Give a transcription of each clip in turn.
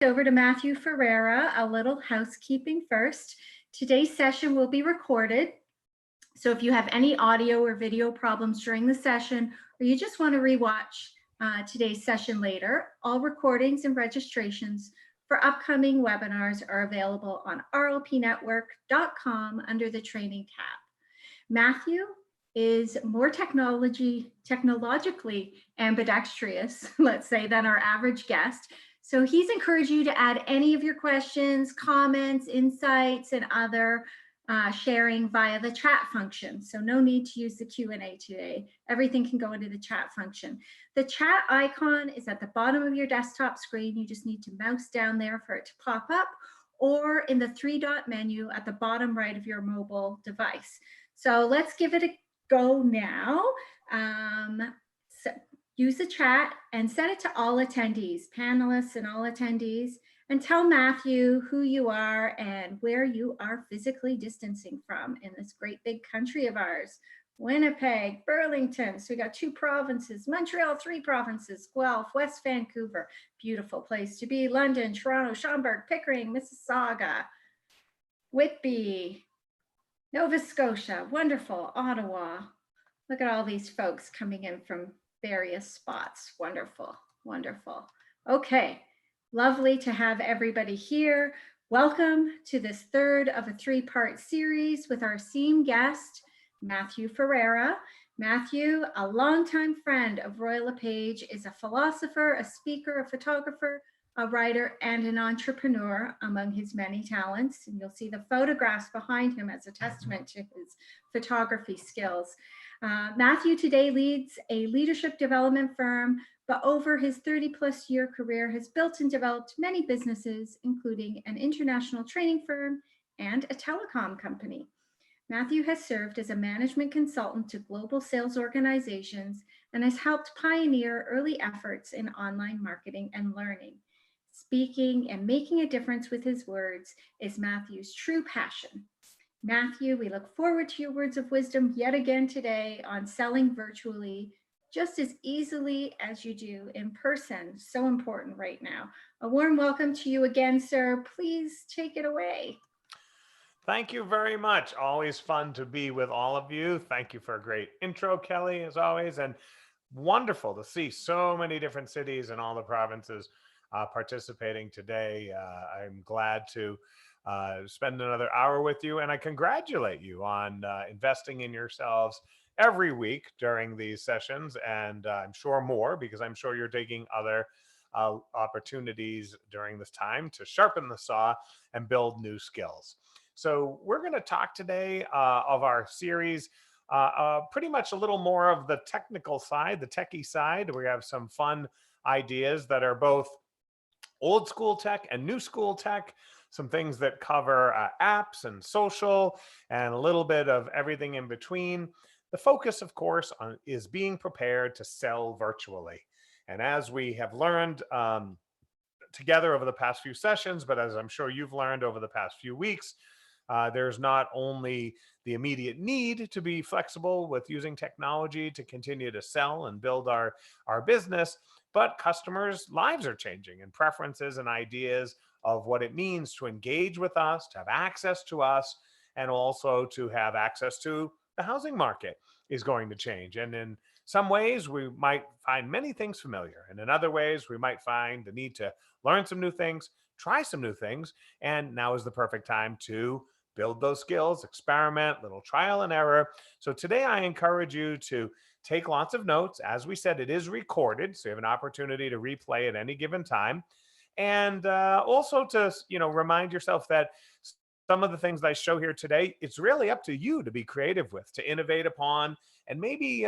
Over to Matthew Ferreira. A little housekeeping first. Today's session will be recorded. So if you have any audio or video problems during the session, or you just want to rewatch today's session later, all recordings and registrations for upcoming webinars are available on rlpnetwork.com under the training tab. Matthew is more technologically ambidextrous, let's say, than our average guest. So he's encouraged you to add any of your questions, comments, insights, and other sharing via the chat function. So no need to use the Q&A today. Everything can go into the chat function. The chat icon is at the bottom of your desktop screen. You just need to mouse down there for it to pop up, or in the 3-dot menu at the bottom right of your mobile device. So let's give it a go now. So use the chat and set it to all attendees, panelists and all attendees, and tell Matthew who you are and where you are physically distancing from in this great big country of ours. Winnipeg, Burlington, so we got 2 provinces, Montreal, 3 provinces, Guelph, West Vancouver, beautiful place to be, London, Toronto, Schaumburg, Pickering, Mississauga, Whitby, Nova Scotia, wonderful, Ottawa. Look at all these folks coming in from various spots. Wonderful, wonderful. Okay, lovely to have everybody here. Welcome to this third of a 3-part series with our esteemed guest, Matthew Ferreira. Matthew, a longtime friend of Royal LePage, is a philosopher, a speaker, a photographer, a writer, and an entrepreneur among his many talents. And you'll see the photographs behind him as a testament to his photography skills. Matthew today leads a leadership development firm, but over his 30+ year career has built and developed many businesses, including an international training firm and a telecom company. Matthew has served as a management consultant to global sales organizations and has helped pioneer early efforts in online marketing and learning. Speaking and making a difference with his words is Matthew's true passion. Matthew, we look forward to your words of wisdom yet again today on selling virtually just as easily as you do in person. So important right now. A warm welcome to you again, sir. Please take it away. Thank you very much. Always fun to be with all of you. Thank you for a great intro, Kelly, as always. And wonderful to see so many different cities and all the provinces participating today. I'm glad to spend another hour with you, and I congratulate you on investing in yourselves every week during these sessions, and I'm sure more, because I'm sure you're taking other opportunities during this time to sharpen the saw and build new skills. So we're going to talk today of our series, pretty much a little more of the technical side, the techie side. We have some fun ideas that are both old school tech and new school tech, some things that cover apps and social and a little bit of everything in between. The focus, of course, is being prepared to sell virtually. And as we have learned together over the past few sessions, but as I'm sure you've learned over the past few weeks, there's not only the immediate need to be flexible with using technology to continue to sell and build our business, but customers' lives are changing, and preferences and ideas of what it means to engage with us, to have access to us, and also to have access to the housing market is going to change. And in some ways, we might find many things familiar, and in other ways, we might find the need to learn some new things, try some new things, and now is the perfect time to build those skills, experiment, little trial and error. So today I encourage you to take lots of notes. As we said, it is recorded, so you have an opportunity to replay at any given time. And also to, remind yourself that some of the things that I show here today, it's really up to you to be creative with, to innovate upon, and maybe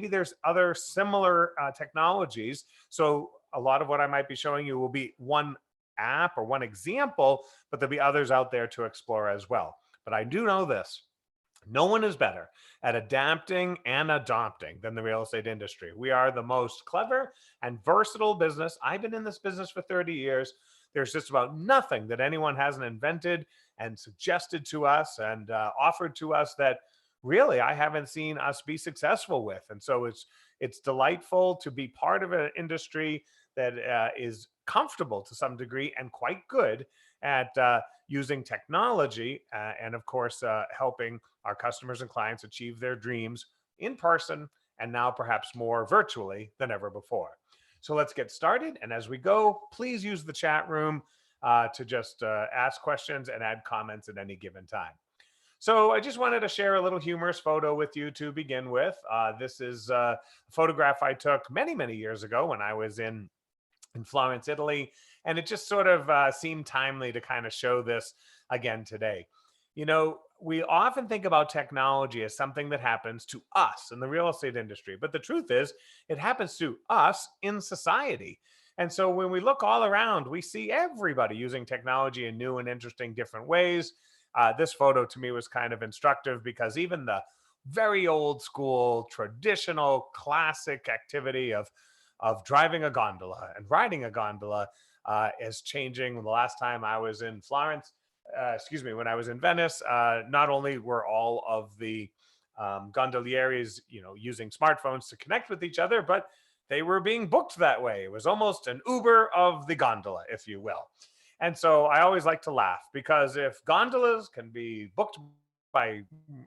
there's other similar technologies. So a lot of what I might be showing you will be one app or one example, but there'll be others out there to explore as well. But I do know this: no one is better at adapting and adopting than the real estate industry. We are the most clever and versatile business. I've been in this business for 30 years. There's just about nothing that anyone hasn't invented and suggested to us and offered to us that really I haven't seen us be successful with. And so it's delightful to be part of an industry that is comfortable to some degree and quite good at using technology and, of course, helping our customers and clients achieve their dreams in person and now perhaps more virtually than ever before. So let's get started. And as we go, please use the chat room to just ask questions and add comments at any given time. So I just wanted to share a little humorous photo with you to begin with. This is a photograph I took many, many years ago when I was in Florence, Italy. And it just sort of seemed timely to kind of show this again today. You know, we often think about technology as something that happens to us in the real estate industry, but the truth is, it happens to us in society. And so when we look all around, we see everybody using technology in new and interesting different ways. This photo to me was kind of instructive because even the very old school, traditional, classic activity of driving a gondola and riding a gondola is changing. The last time I was in Florence, when I was in Venice, not only were all of the gondolieres, using smartphones to connect with each other, but they were being booked that way. It was almost an Uber of the gondola, if you will. And so I always like to laugh because if gondolas can be booked by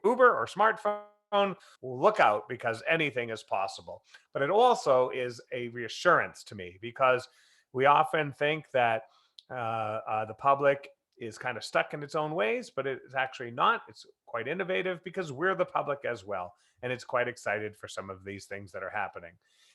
Uber or smartphone, look out because anything is possible. But it also is a reassurance to me because we often think that the public is kind of stuck in its own ways, but it's actually not. It's quite innovative because we're the public as well. And it's quite excited for some of these things that are happening.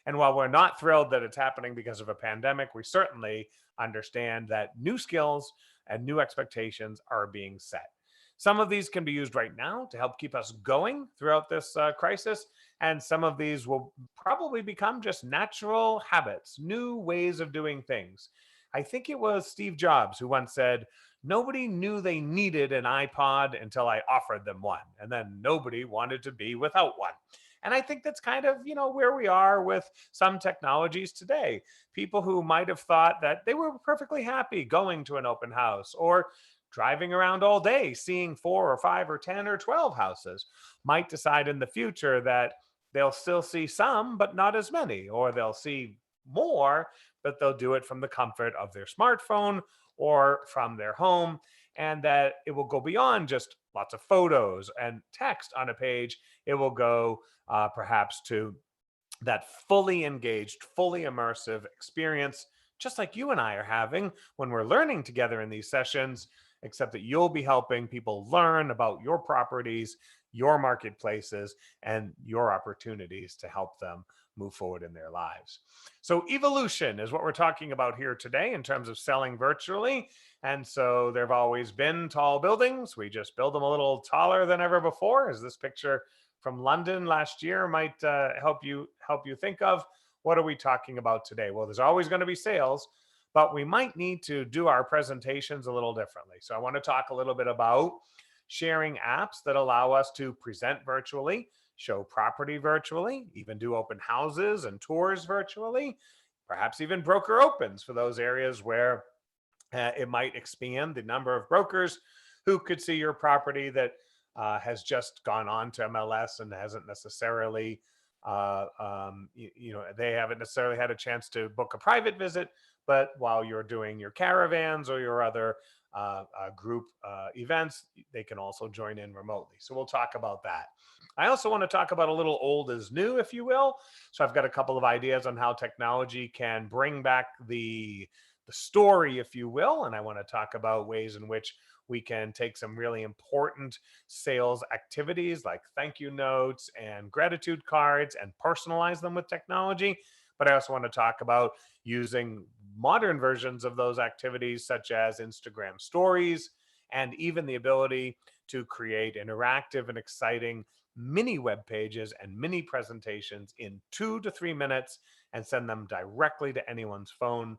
And while we're not thrilled that it's happening because of a pandemic, we certainly understand that new skills and new expectations are being set. Some of these can be used right now to help keep us going throughout this crisis. And some of these will probably become just natural habits, new ways of doing things. I think it was Steve Jobs who once said, "Nobody knew they needed an iPod until I offered them one. And then nobody wanted to be without one." And I think that's kind of, where we are with some technologies today. People who might have thought that they were perfectly happy going to an open house or driving around all day seeing 4 or 5 or 10 or 12 houses might decide in the future that they'll still see some but not as many, or they'll see more but they'll do it from the comfort of their smartphone or from their home, and that it will go beyond just lots of photos and text on a page. It will go perhaps to that fully engaged, fully immersive experience, just like you and I are having when we're learning together in these sessions, except that you'll be helping people learn about your properties, your marketplaces, and your opportunities to help them move forward in their lives. So, evolution is what we're talking about here today in terms of selling virtually. And so, there have always been tall buildings. We just build them a little taller than ever before, as this picture from London last year might help you think of. What are we talking about today? Well, there's always going to be sales, but we might need to do our presentations a little differently. So I want to talk a little bit about sharing apps that allow us to present virtually, show property virtually, even do open houses and tours virtually, perhaps even broker opens for those areas where it might expand the number of brokers who could see your property that has just gone on to MLS and hasn't necessarily, they haven't necessarily had a chance to book a private visit. But while you're doing your caravans or your other group events, they can also join in remotely. So we'll talk about that. I also want to talk about a little old is new, if you will. So I've got a couple of ideas on how technology can bring back the story, if you will. And I want to talk about ways in which we can take some really important sales activities like thank you notes and gratitude cards and personalize them with technology. But I also want to talk about using modern versions of those activities, such as Instagram stories, and even the ability to create interactive and exciting mini web pages and mini presentations in 2 to 3 minutes and send them directly to anyone's phone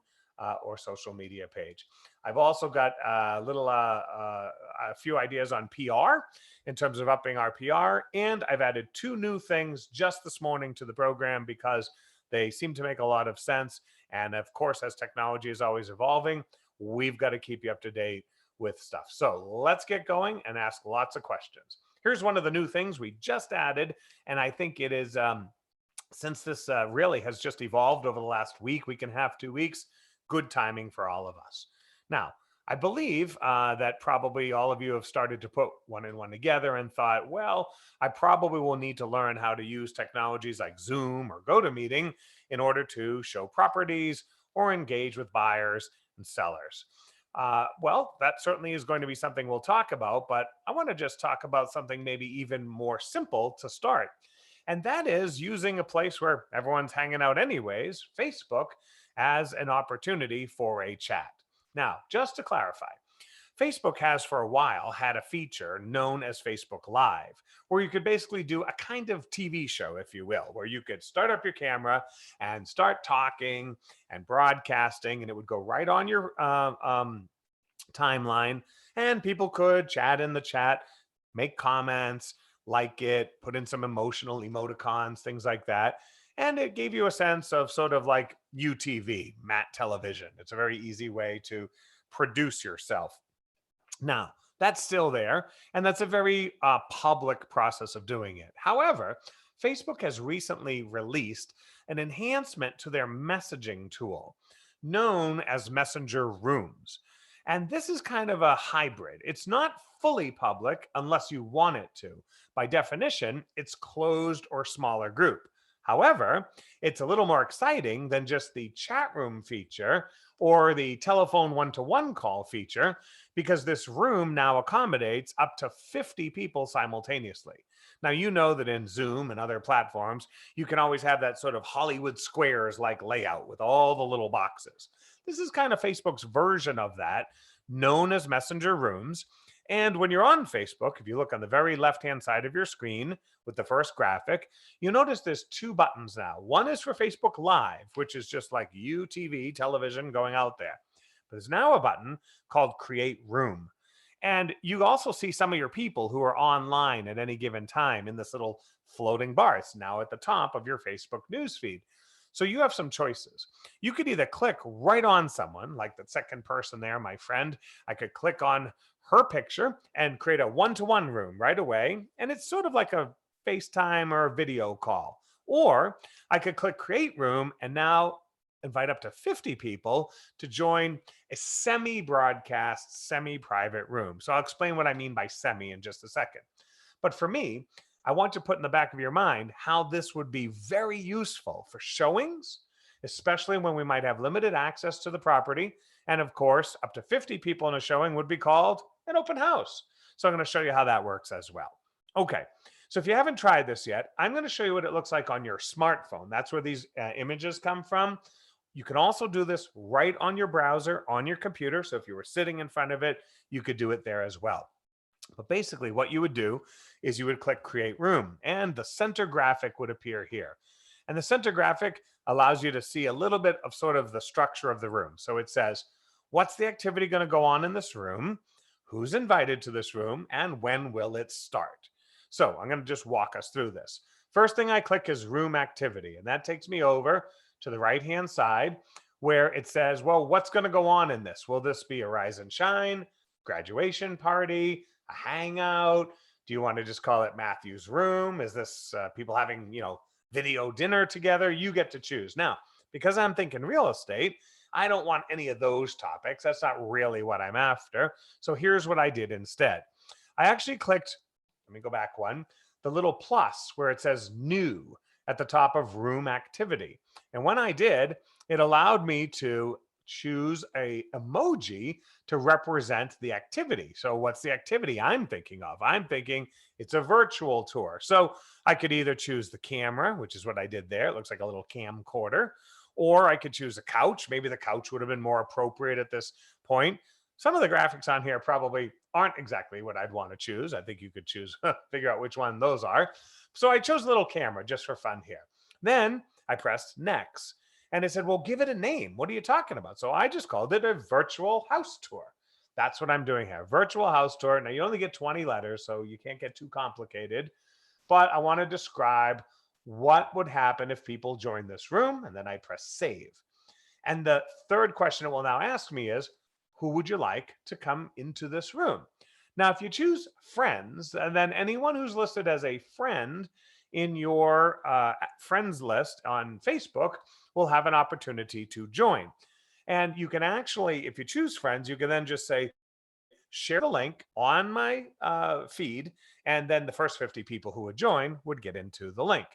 or social media page. I've also got a few ideas on PR in terms of upping our PR, and I've added 2 new things just this morning to the program because they seem to make a lot of sense. And of course, as technology is always evolving, we've got to keep you up to date with stuff. So let's get going and ask lots of questions. Here's one of the new things we just added, and I think it is Since this really has just evolved over the last week and a half, 2 weeks, good timing for all of us. Now, I believe that probably all of you have started to put one and one together and thought, well, I probably will need to learn how to use technologies like Zoom or GoToMeeting in order to show properties or engage with buyers and sellers. Well, that certainly is going to be something we'll talk about, but I want to just talk about something maybe even more simple to start. And that is using a place where everyone's hanging out, anyways, Facebook, as an opportunity for a chat. Now, just to clarify, Facebook has for a while had a feature known as Facebook Live, where you could basically do a kind of TV show, if you will, where you could start up your camera and start talking and broadcasting, and it would go right on your timeline, and people could chat in the chat, make comments, like it, put in some emotional emoticons, things like that. And it gave you a sense of sort of like UTV, Matt Television. It's a very easy way to produce yourself. Now, that's still there, and that's a very public process of doing it. However, Facebook has recently released an enhancement to their messaging tool known as Messenger Rooms. And this is kind of a hybrid. It's not fully public unless you want it to. By definition, it's closed or smaller group. However, it's a little more exciting than just the chat room feature or the telephone one-to-one call feature, because this room now accommodates up to 50 people simultaneously. Now, you know that in Zoom and other platforms, you can always have that sort of Hollywood squares like layout with all the little boxes. This is kind of Facebook's version of that, known as Messenger Rooms. And when you're on Facebook, if you look on the very left-hand side of your screen with the first graphic, you notice there's two buttons now. One is for Facebook Live, which is just like UTV television going out there. But there's now a button called Create Room. And you also see some of your people who are online at any given time in this little floating bar. It's now at the top of your Facebook newsfeed. So you have some choices. You could either click right on someone, like the second person there, my friend. I could click on her picture and create a one-to-one room right away. And it's sort of like a FaceTime or a video call. Or I could click Create Room and now invite up to 50 people to join a semi-broadcast, semi-private room. So I'll explain what I mean by semi in just a second. But for me, I want to put in the back of your mind how this would be very useful for showings, especially when we might have limited access to the property. And of course, up to 50 people in a showing would be called an open house. So I'm going to show you how that works as well. Okay, so if you haven't tried this yet, I'm going to show you what it looks like on your smartphone. That's where these images come from. You can also do this right on your browser, on your computer. So if you were sitting in front of it, you could do it there as well. But basically what you would do is you would click Create Room and the center graphic would appear here. And the center graphic allows you to see a little bit of sort of the structure of the room. So it says, what's the activity going to go on in this room? Who's invited to this room? And when will it start? So I'm going to just walk us through this. First thing I click is Room Activity, and that takes me over to the right-hand side where it says, well, what's going to go on in this? Will this be a rise and shine, graduation party, a hangout? Do you want to just call it Matthew's room? Is this people having, video dinner together? You get to choose. Now, because I'm thinking real estate, I don't want any of those topics. That's not really what I'm after. So here's what I did instead. I actually clicked, let me go back one, the little plus where it says new at the top of Room Activity. And when I did, it allowed me to choose a emoji to represent the activity. So what's the activity I'm thinking of? I'm thinking it's a virtual tour. So I could either choose the camera, which is what I did there. It looks like a little camcorder, or I could choose a couch. Maybe the couch would have been more appropriate at this point. Some of the graphics on here probably aren't exactly what I'd want to choose. I think you could choose, figure out which one those are. So I chose a little camera just for fun here. Then I pressed next. And it said, well, give it a name. What are you talking about? So I just called it a virtual house tour. That's what I'm doing here. Virtual house tour. Now you only get 20 letters, so you can't get too complicated. But I want to describe what would happen if people join this room. And then I press save. And the third question it will now ask me is, who would you like to come into this room? Now, if you choose friends, and then anyone who's listed as a friend in your friends list on Facebook will have an opportunity to join. And you can actually, if you choose friends, you can then just say, share the link on my feed, and then the first 50 people who would join would get into the link.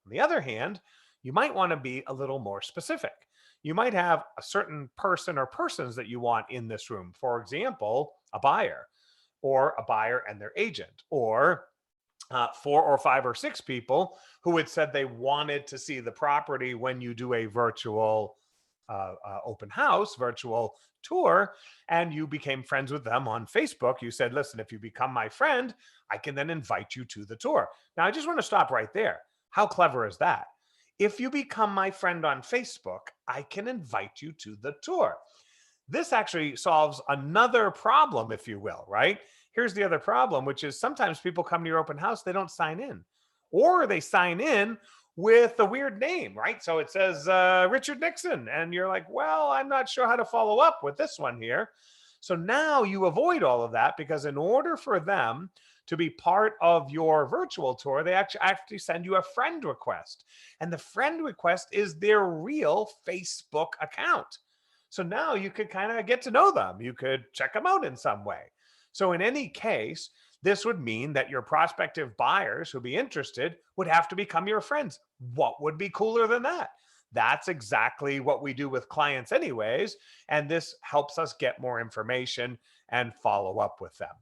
On the other hand, you might want to be a little more specific. You might have a certain person or persons that you want in this room. For example, a buyer, or a buyer and their agent, or 4 or 5 or 6 people who had said they wanted to see the property when you do a virtual open house, virtual tour, and you became friends with them on Facebook. You said, listen, if you become my friend, I can then invite you to the tour. Now, I just want to stop right there. How clever is that? If you become my friend on Facebook, I can invite you to the tour. This actually solves another problem, if you will, right? Here's the other problem, which is sometimes people come to your open house, they don't sign in, or they sign in with a weird name, right? So it says Richard Nixon, and you're like, well, I'm not sure how to follow up with this one here. So now you avoid all of that, because in order for them to be part of your virtual tour, they actually send you a friend request. And the friend request is their real Facebook account. So now you could kind of get to know them. You could check them out in some way. So in any case, this would mean that your prospective buyers who'd be interested would have to become your friends. What would be cooler than that? That's exactly what we do with clients anyways. And this helps us get more information and follow up with them.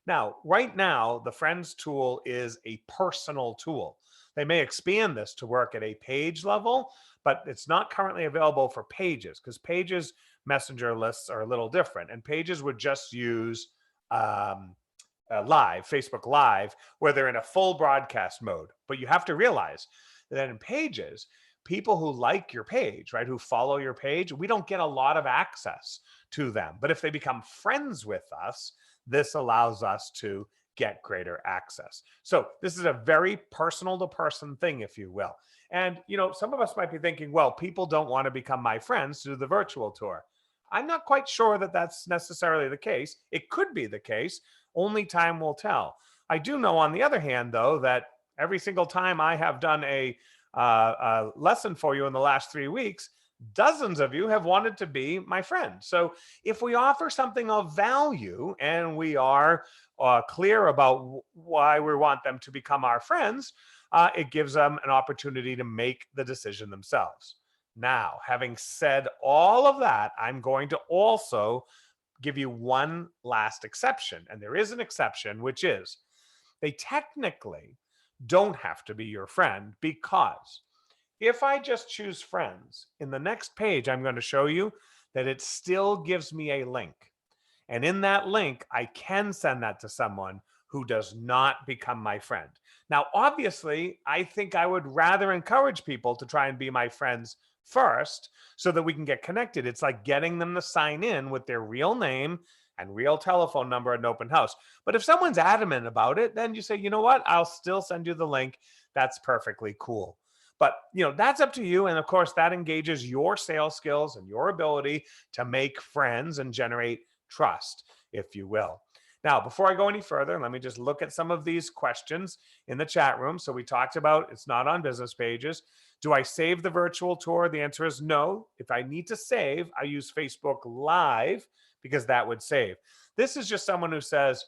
Now, right now, the Friends tool is a personal tool. They may expand this to work at a page level, but it's not currently available for Pages, because Pages messenger lists are a little different. And Pages would just use um, live, Facebook Live, where they're in a full broadcast mode. But you have to realize that in Pages, people who like your page, right, who follow your page, we don't get a lot of access to them. But if they become friends with us, this allows us to get greater access. So this is a very personal to person thing, if you will. And, some of us might be thinking, well, people don't want to become my friends to do the virtual tour. I'm not quite sure that that's necessarily the case. It could be the case. Only time will tell. I do know, on the other hand, though, that every single time I have done a lesson for you in the last 3 weeks, dozens of you have wanted to be my friend. So if we offer something of value and we are clear about why we want them to become our friends, it gives them an opportunity to make the decision themselves. Now, having said all of that, I'm going to also give you one last exception. And there is an exception, which is they technically don't have to be your friend, because if I just choose friends, in the next page, I'm going to show you that it still gives me a link. And in that link, I can send that to someone who does not become my friend. Now, obviously, I think I would rather encourage people to try and be my friends first so that we can get connected. It's like getting them to sign in with their real name and real telephone number at an open house. But if someone's adamant about it, then you say, you know what, I'll still send you the link. That's perfectly cool. But that's up to you. And of course, that engages your sales skills and your ability to make friends and generate trust, if you will. Now, before I go any further, let me just look at some of these questions in the chat room. So we talked about it's not on business pages. Do I save the virtual tour? The answer is no. If I need to save, I use Facebook Live, because that would save. This is just someone who says,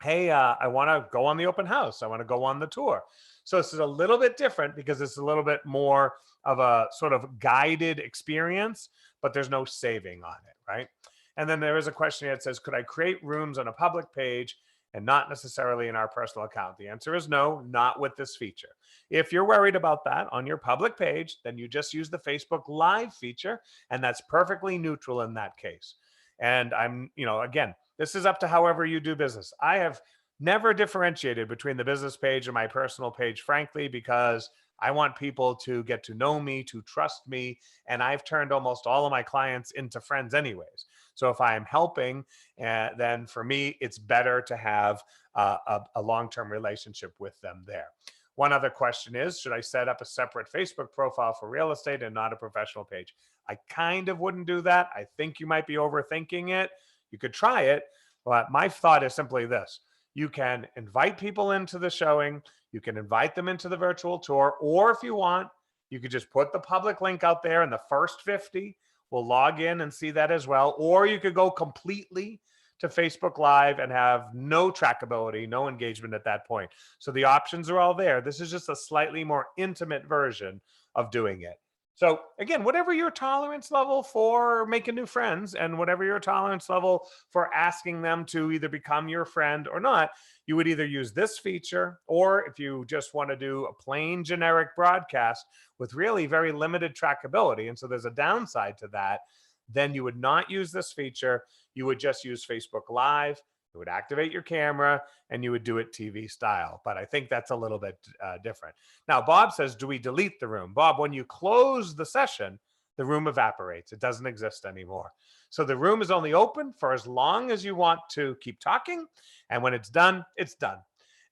hey, I want to go on the open house. I want to go on the tour. So this is a little bit different because it's a little bit more of a sort of guided experience, but there's no saving on it, right? And then there is a question here that says, could I create rooms on a public page and not necessarily in our personal account? The answer is no, not with this feature. If you're worried about that on your public page, then you just use the Facebook Live feature, and that's perfectly neutral in that case. And again, this is up to however you do business. I have never differentiated between the business page and my personal page, frankly, because I want people to get to know me, to trust me, and I've turned almost all of my clients into friends anyways. So if I am helping, then for me, it's better to have a long-term relationship with them there. One other question is, should I set up a separate Facebook profile for real estate and not a professional page? I kind of wouldn't do that. I think you might be overthinking it. You could try it, but my thought is simply this. You can invite people into the showing. You can invite them into the virtual tour, or if you want, you could just put the public link out there and the first 50 will log in and see that as well. Or you could go completely to Facebook Live and have no trackability, no engagement at that point. So the options are all there. This is just a slightly more intimate version of doing it. So again, whatever your tolerance level for making new friends and whatever your tolerance level for asking them to either become your friend or not, you would either use this feature, or if you just want to do a plain generic broadcast with really very limited trackability, and so there's a downside to that, then you would not use this feature. You would just use Facebook Live. You would activate your camera and you would do it TV style. But I think that's a little bit different. Now, Bob says, do we delete the room? Bob, when you close the session, the room evaporates. It doesn't exist anymore. So the room is only open for as long as you want to keep talking. And when it's done, it's done.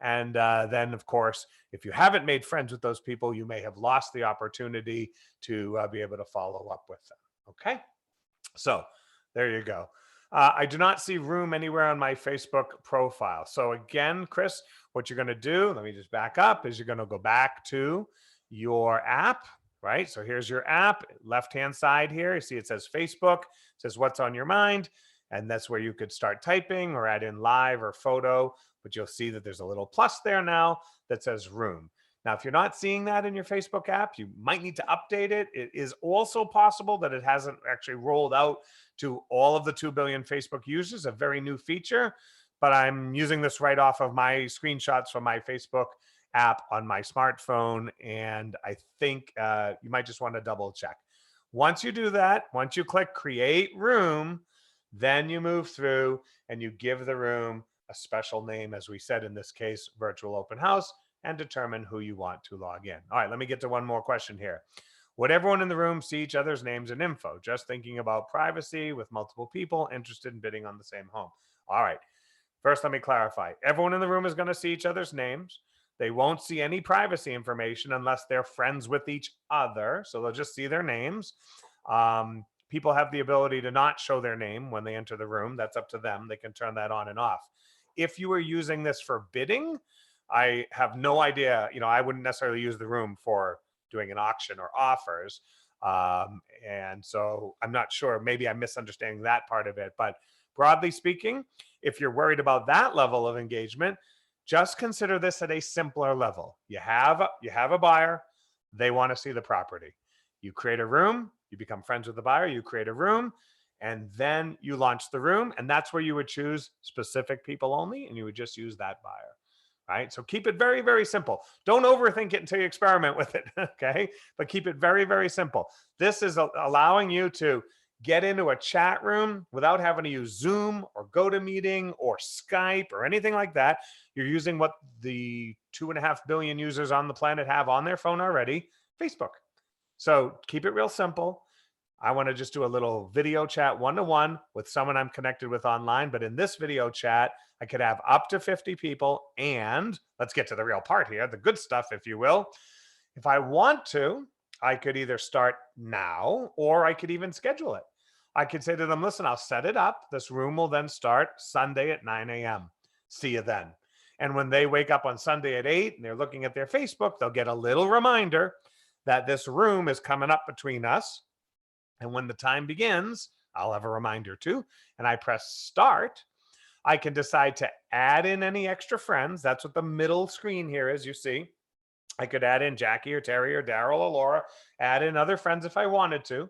And then, of course, if you haven't made friends with those people, you may have lost the opportunity to be able to follow up with them. Okay. So there you go. I do not see room anywhere on my Facebook profile. So again, Chris, what you're going to do, let me just back up, is you're going to go back to your app, right? So here's your app, left-hand side here. You see it says Facebook, it says what's on your mind. And that's where you could start typing or add in live or photo, but you'll see that there's a little plus there now that says room. Now, if you're not seeing that in your Facebook app, you might need to update it. It is also possible that it hasn't actually rolled out to all of the 2 billion Facebook users, a very new feature, but I'm using this right off of my screenshots from my Facebook app on my smartphone, and I think you might just want to double check. Once you do that, once you click create room, then you move through and you give the room a special name, as we said in this case, virtual open house, and determine who you want to log in. All right, let me get to one more question here. Would everyone in the room see each other's names and info? Just thinking about privacy with multiple people interested in bidding on the same home. All right, first let me clarify. Everyone in the room is going to see each other's names. They won't see any privacy information unless they're friends with each other. So they'll just see their names. People have the ability to not show their name when they enter the room. That's up to them. They can turn that on and off. If you were using this for bidding, I have no idea. I wouldn't necessarily use the room for doing an auction or offers. And so I'm not sure. Maybe I'm misunderstanding that part of it. But broadly speaking, if you're worried about that level of engagement, just consider this at a simpler level. You have a buyer. They want to see the property. You create a room. You become friends with the buyer. You create a room. And then you launch the room. And that's where you would choose specific people only. And you would just use that buyer. Right? So keep it very, very simple. Don't overthink it until you experiment with it. Okay. But keep it very, very simple. This is allowing you to get into a chat room without having to use Zoom or GoToMeeting or Skype or anything like that. You're using what the 2.5 billion users on the planet have on their phone already, Facebook. So keep it real simple. I want to just do a little video chat one-to-one with someone I'm connected with online. But in this video chat, I could have up to 50 people. And let's get to the real part here, the good stuff, if you will. If I want to, I could either start now or I could even schedule it. I could say to them, listen, I'll set it up. This room will then start Sunday at 9 a.m. See you then. And when they wake up on Sunday at 8 and they're looking at their Facebook, they'll get a little reminder that this room is coming up between us. And when the time begins, I'll have a reminder too. And I press start. I can decide to add in any extra friends. That's what the middle screen here is, you see. I could add in Jackie or Terry or Daryl or Laura, add in other friends if I wanted to.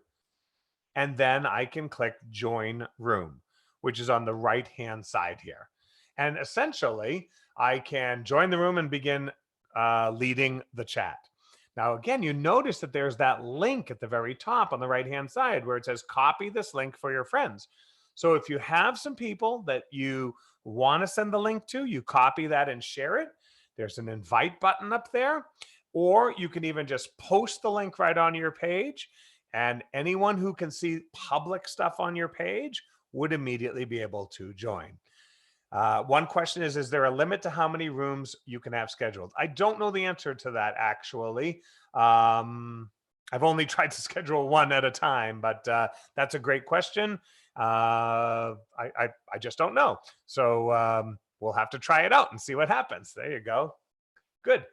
And then I can click join room, which is on the right-hand side here. And essentially, I can join the room and begin leading the chat. Now, again, you notice that there's that link at the very top on the right-hand side where it says copy this link for your friends. So if you have some people that you want to send the link to, you copy that and share it. There's an invite button up there, or you can even just post the link right on your page, and anyone who can see public stuff on your page would immediately be able to join. One question is there a limit to how many rooms you can have scheduled? I don't know the answer to that, actually. I've only tried to schedule one at a time, but that's a great question. I just don't know. So we'll have to try it out and see what happens. There you go. Good.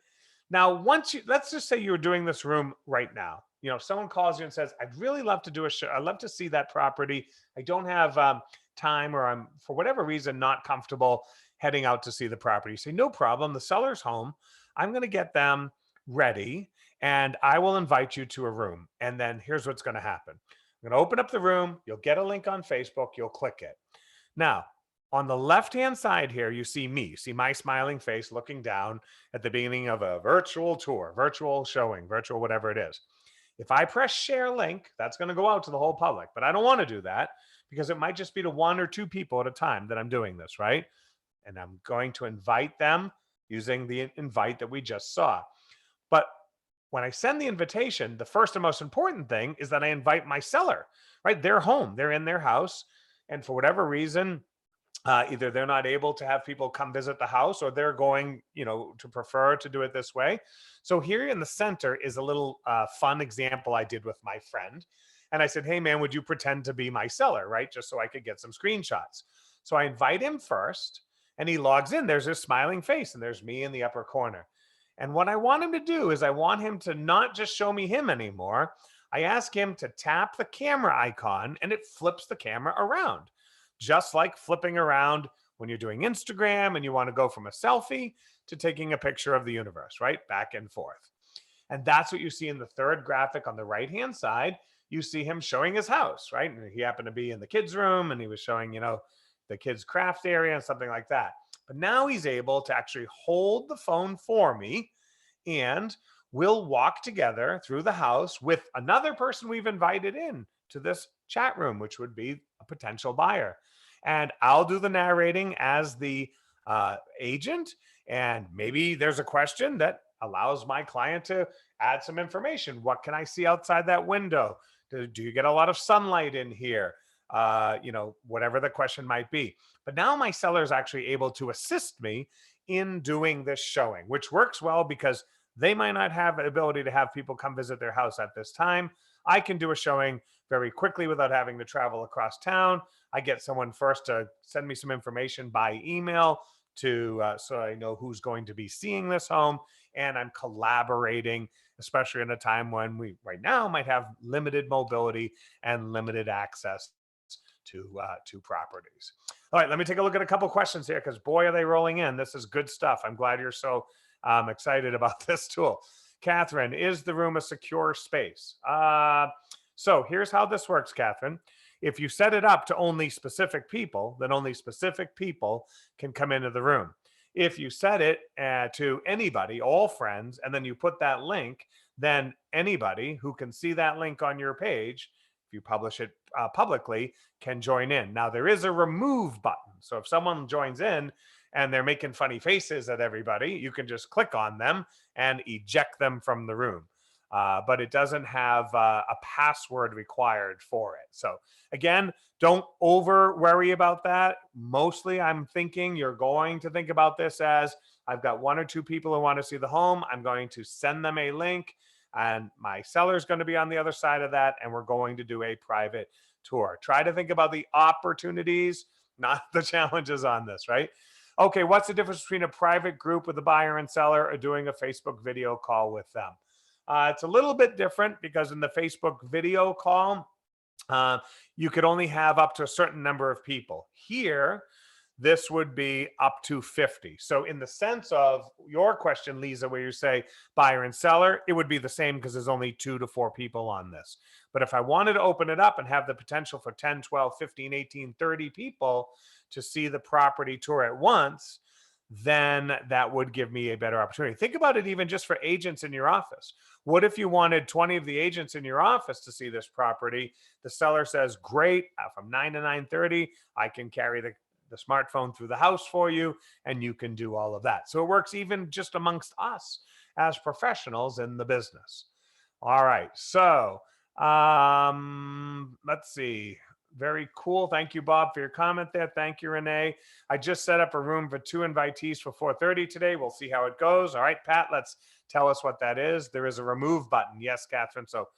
Now, let's just say you're doing this room right now. Someone calls you and says, "I'd really love to do a show. I'd love to see that property. I don't have time, or I'm for whatever reason not comfortable heading out to see the property." You say, "No problem. The seller's home. I'm going to get them ready, and I will invite you to a room. And then here's what's going to happen. I'm going to open up the room. You'll get a link on Facebook. You'll click it. Now, on the left-hand side here, you see me. You see my smiling face looking down at the beginning of a virtual tour, virtual showing, virtual whatever it is. If I press share link, that's going to go out to the whole public, but I don't want to do that because it might just be to one or two people at a time that I'm doing this, right? And I'm going to invite them using the invite that we just saw. But when I send the invitation, the first and most important thing is that I invite my seller, right? They're home, they're in their house. And for whatever reason, either they're not able to have people come visit the house, or they're going, to prefer to do it this way. So here in the center is a little fun example I did with my friend. And I said, "Hey, man, would you pretend to be my seller?" Right? Just so I could get some screenshots. So I invite him first, and he logs in. There's his smiling face, and there's me in the upper corner. And what I want him to do is I want him to not just show me him anymore. I ask him to tap the camera icon, and it flips the camera around, just like flipping around when you're doing Instagram and you want to go from a selfie to taking a picture of the universe, right? Back and forth. And that's what you see in the third graphic on the right-hand side. You see him showing his house, right? And he happened to be in the kids' room, and he was showing, the kids' craft area and something like that. But now he's able to actually hold the phone for me, and we'll walk together through the house with another person we've invited in to this chat room, which would be a potential buyer. And I'll do the narrating as the agent. And maybe there's a question that allows my client to add some information. What can I see outside that window? Do you get a lot of sunlight in here? Whatever the question might be. But now my seller is actually able to assist me in doing this showing, which works well because they might not have the ability to have people come visit their house at this time. I can do a showing very quickly without having to travel across town. I get someone first to send me some information by email so I know who's going to be seeing this home, and I'm collaborating, especially in a time when we right now might have limited mobility and limited access to properties. All right, let me take a look at a couple questions here, because boy, are they rolling in. This is good stuff. I'm glad you're so excited about this tool. Catherine, is the room a secure space? So here's how this works, Catherine. If you set it up to only specific people, then only specific people can come into the room. If you set it to anybody, all friends, and then you put that link, then anybody who can see that link on your page, if you publish it publicly, can join in. Now, there is a remove button. So if someone joins in and they're making funny faces at everybody, you can just click on them and eject them from the room. But it doesn't have a password required for it. So again, don't over worry about that. Mostly I'm thinking you're going to think about this as, I've got one or two people who want to see the home. I'm going to send them a link, and my seller's going to be on the other side of that, and we're going to do a private tour. Try to think about the opportunities, not the challenges on this, right? Okay, what's the difference between a private group with a buyer and seller or doing a Facebook video call with them? It's a little bit different because in the Facebook video call, you could only have up to a certain number of people. Here, this would be up to 50. So in the sense of your question, Lisa, where you say buyer and seller, it would be the same because there's only 2 to 4 people on this. But if I wanted to open it up and have the potential for 10, 12, 15, 18, 30 people to see the property tour at once, then that would give me a better opportunity. Think about it even just for agents in your office. What if you wanted 20 of the agents in your office to see this property? The seller says, great, from 9 to 9:30, I can carry the smartphone through the house for you, and you can do all of that. So it works even just amongst us as professionals in the business. All right, so let's see. Very cool. Thank you, Bob, for your comment there. Thank you, Renee. I just set up a room for 2 invitees for 4:30 today. We'll see how it goes. All right, Pat, let's tell us what that is. There is a remove button. Yes, Catherine. So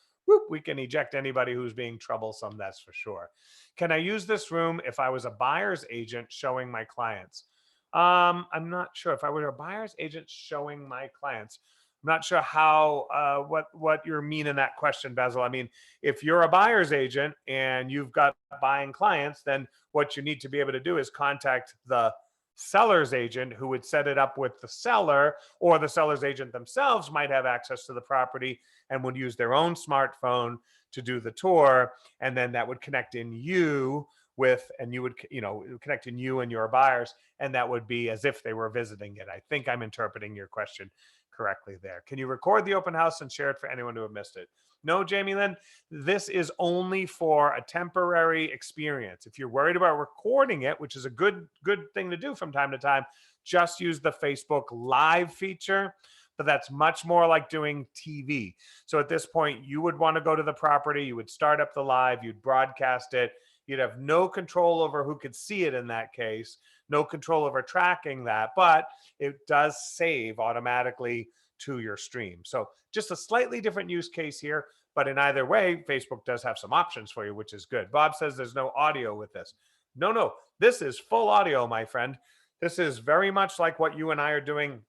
we can eject anybody who's being troublesome, that's for sure. Can I use this room if I was a buyer's agent showing my clients? I'm not sure. If I were a buyer's agent showing my clients, I'm not sure how what you mean in that question, Basil. I mean, if you're a buyer's agent and you've got buying clients, then what you need to be able to do is contact the seller's agent who would set it up with the seller, or the seller's agent themselves might have access to the property and would use their own smartphone to do the tour, and then that would connect in you with, and you would, you know, connect in you and your buyers, and that would be as if they were visiting it. I think I'm interpreting your question correctly there. Can you record the open house and share it for anyone who have missed it? No, Jamie Lynn, this is only for a temporary experience. If you're worried about recording it, which is a good thing to do from time to time, just use the Facebook Live feature, but that's much more like doing TV. So at this point, you would want to go to the property, you would start up the live, you'd broadcast it. You'd have no control over who could see it in that case, no control over tracking that, but it does save automatically to your stream. So just a slightly different use case here, but in either way, Facebook does have some options for you, which is good. Bob says there's no audio with this. No, this is full audio, my friend. This is very much like what you and I are doing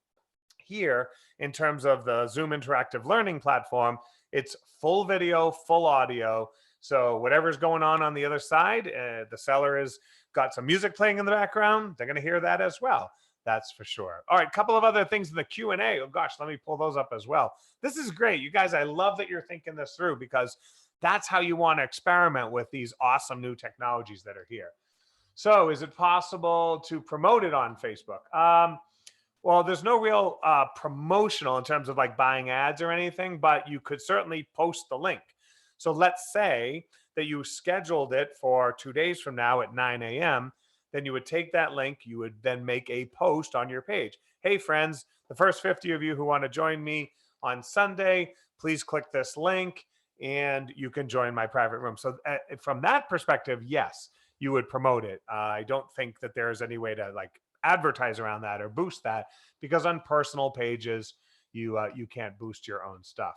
here in terms of the Zoom interactive learning platform. It's full video, full audio. So whatever's going on the other side, the seller has got some music playing in the background. They're going to hear that as well. That's for sure. All right, a couple of other things in the Q&A. Oh gosh, let me pull those up as well. This is great. You guys, I love that you're thinking this through, because that's how you want to experiment with these awesome new technologies that are here. So is it possible to promote it on Facebook? Well, there's no real promotional in terms of like buying ads or anything, but you could certainly post the link. So let's say that you scheduled it for 2 days from now at 9 a.m. Then you would take that link, you would then make a post on your page. Hey friends, the first 50 of you who want to join me on Sunday, please click this link and you can join my private room. So from that perspective, yes, you would promote it. I don't think that there's any way to like advertise around that or boost that, because on personal pages, you can't boost your own stuff.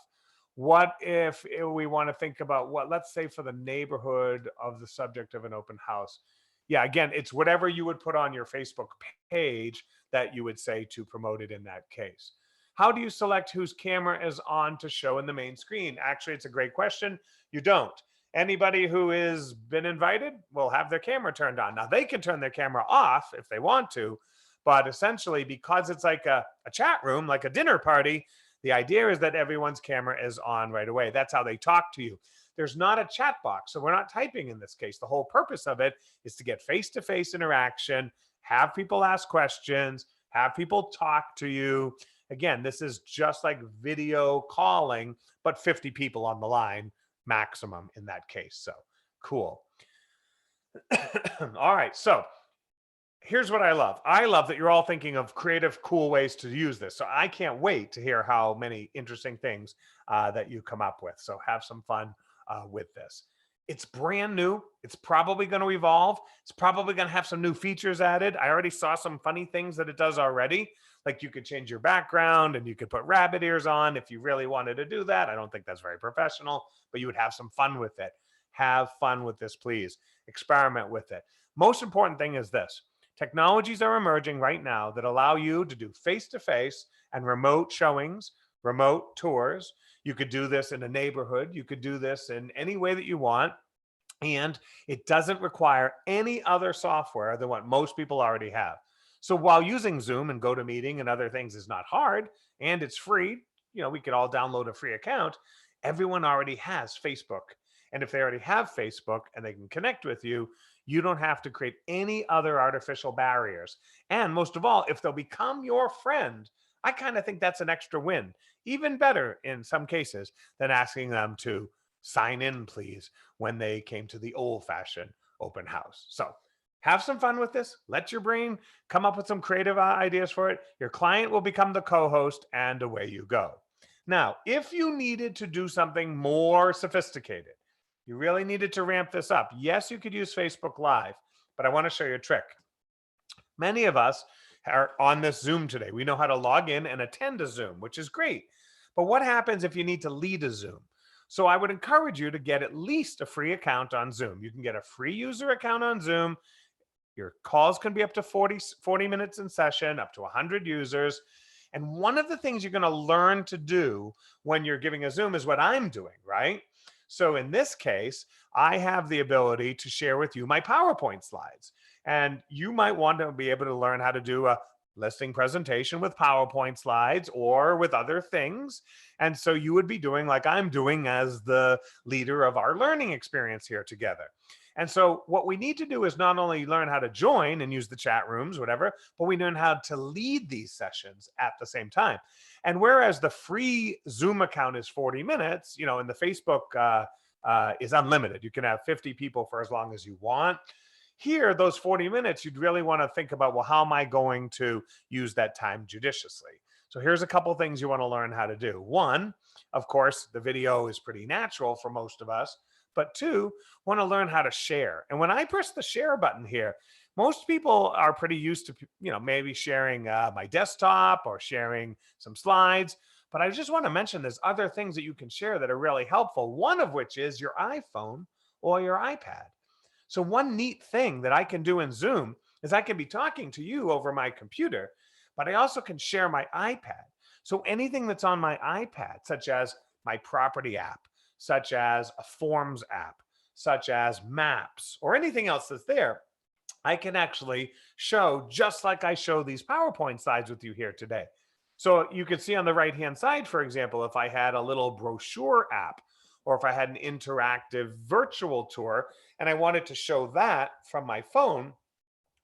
What if we want to think about what, let's say for the neighborhood of the subject of an open house? Yeah, again, it's whatever you would put on your Facebook page that you would say to promote it in that case. How do you select whose camera is on to show in the main screen? Actually, it's a great question. You don't. Anybody who has been invited will have their camera turned on. Now, they can turn their camera off if they want to, but essentially, because it's like a chat room, like a dinner party, the idea is that everyone's camera is on right away. That's how they talk to you. There's not a chat box, so we're not typing in this case. The whole purpose of it is to get face-to-face interaction, have people ask questions, have people talk to you. Again, this is just like video calling, but 50 people on the line maximum in that case. So cool. All right, so here's what I love. I love that you're all thinking of creative, cool ways to use this. So I can't wait to hear how many interesting things that you come up with. So have some fun with this. It's brand new. It's probably going to evolve. It's probably going to have some new features added. I already saw some funny things that it does already. Like you could change your background and you could put rabbit ears on if you really wanted to do that. I don't think that's very professional, but you would have some fun with it. Have fun with this, please. Experiment with it. Most important thing is this. Technologies are emerging right now that allow you to do face-to-face and remote showings, remote tours. You could do this in a neighborhood. You could do this in any way that you want. And it doesn't require any other software than what most people already have. So while using Zoom and GoToMeeting and other things is not hard and it's free, you know, we could all download a free account. Everyone already has Facebook. And if they already have Facebook and they can connect with you, you don't have to create any other artificial barriers. And most of all, if they'll become your friend, I kind of think that's an extra win. Even better in some cases than asking them to sign in, please, when they came to the old-fashioned open house. So have some fun with this. Let your brain come up with some creative ideas for it. Your client will become the co-host, and away you go. Now, if you needed to do something more sophisticated, you really needed to ramp this up. Yes, you could use Facebook Live, but I want to show you a trick. Many of us are on this Zoom today. We know how to log in and attend a Zoom, which is great. But what happens if you need to lead a Zoom? So I would encourage you to get at least a free account on Zoom. You can get a free user account on Zoom. Your calls can be up to 40 minutes in session, up to 100 users. And one of the things you're going to learn to do when you're giving a Zoom is what I'm doing, right? So in this case, I have the ability to share with you my PowerPoint slides. And you might want to be able to learn how to do a listing presentation with PowerPoint slides or with other things. And so you would be doing like I'm doing as the leader of our learning experience here together. And so what we need to do is not only learn how to join and use the chat rooms, whatever, but we learn how to lead these sessions at the same time. And whereas the free Zoom account is 40 minutes, and the Facebook is unlimited. You can have 50 people for as long as you want. Here, those 40 minutes, you'd really want to think about, well, how am I going to use that time judiciously? So here's a couple things you want to learn how to do. One, of course, the video is pretty natural for most of us. But two, want to learn how to share. And when I press the share button here, most people are pretty used to, maybe sharing my desktop or sharing some slides. But I just want to mention there's other things that you can share that are really helpful. One of which is your iPhone or your iPad. So one neat thing that I can do in Zoom is I can be talking to you over my computer, but I also can share my iPad. So anything that's on my iPad, such as my property app, such as a forms app, such as maps, or anything else that's there, I can actually show just like I show these PowerPoint slides with you here today. So you can see on the right-hand side, for example, if I had a little brochure app, or if I had an interactive virtual tour, and I wanted to show that from my phone,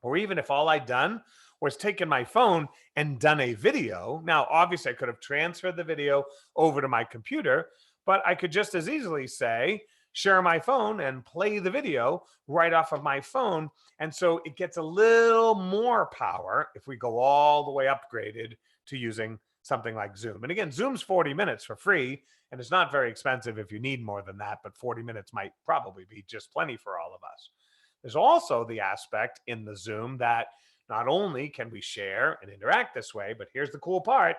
or even if all I'd done was taken my phone and done a video. Now, obviously, I could have transferred the video over to my computer, but I could just as easily say, share my phone and play the video right off of my phone. And so it gets a little more power if we go all the way upgraded to using something like Zoom. And again, Zoom's 40 minutes for free, and it's not very expensive if you need more than that, but 40 minutes might probably be just plenty for all of us. There's also the aspect in the Zoom that not only can we share and interact this way, but here's the cool part.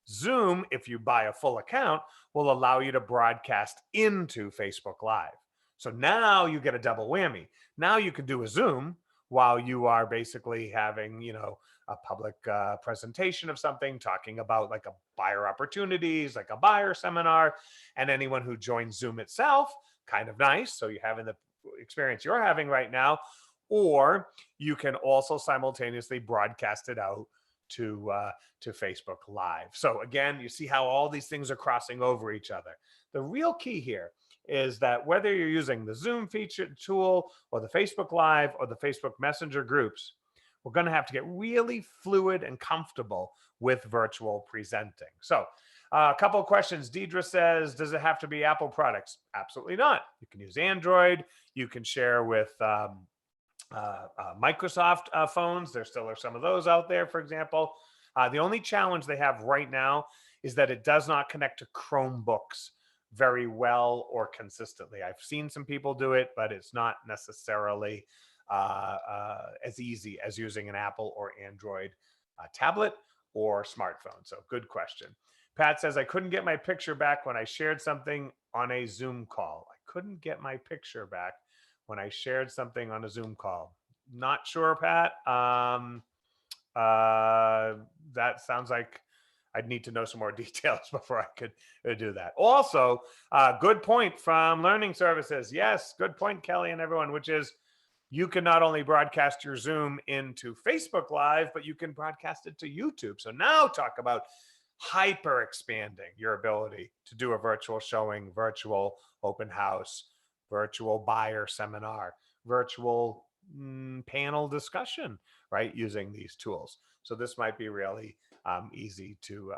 Zoom, if you buy a full account, will allow you to broadcast into Facebook Live. So now you get a double whammy. Now you can do a Zoom while you are basically having, a public presentation of something, talking about like a buyer opportunities, like a buyer seminar, and anyone who joins Zoom itself, kind of nice. So you're having the experience you're having right now, or you can also simultaneously broadcast it out to Facebook Live. So again, you see how all these things are crossing over each other. The real key here is that whether you're using the Zoom feature tool or the Facebook Live or the Facebook Messenger groups, we're going to have to get really fluid and comfortable with virtual presenting. So a couple of questions. Deidre says, does it have to be Apple products? Absolutely not. You can use Android. You can share with Microsoft phones. There still are some of those out there, for example. The only challenge they have right now is that it does not connect to Chromebooks very well or consistently. I've seen some people do it, but it's not necessarily as easy as using an Apple or Android tablet or smartphone. So good question. Pat says, I couldn't get my picture back when I shared something on a Zoom call. I couldn't get my picture back when I shared something on a Zoom call. Not sure, Pat. That sounds like I'd need to know some more details before I could do that. Also, good point from Learning Services. Yes, good point, Kelly and everyone, which is you can not only broadcast your Zoom into Facebook Live, but you can broadcast it to YouTube. So now talk about hyper expanding your ability to do a virtual showing, virtual open house, virtual buyer seminar, virtual panel discussion, right? Using these tools. So this might be really easy to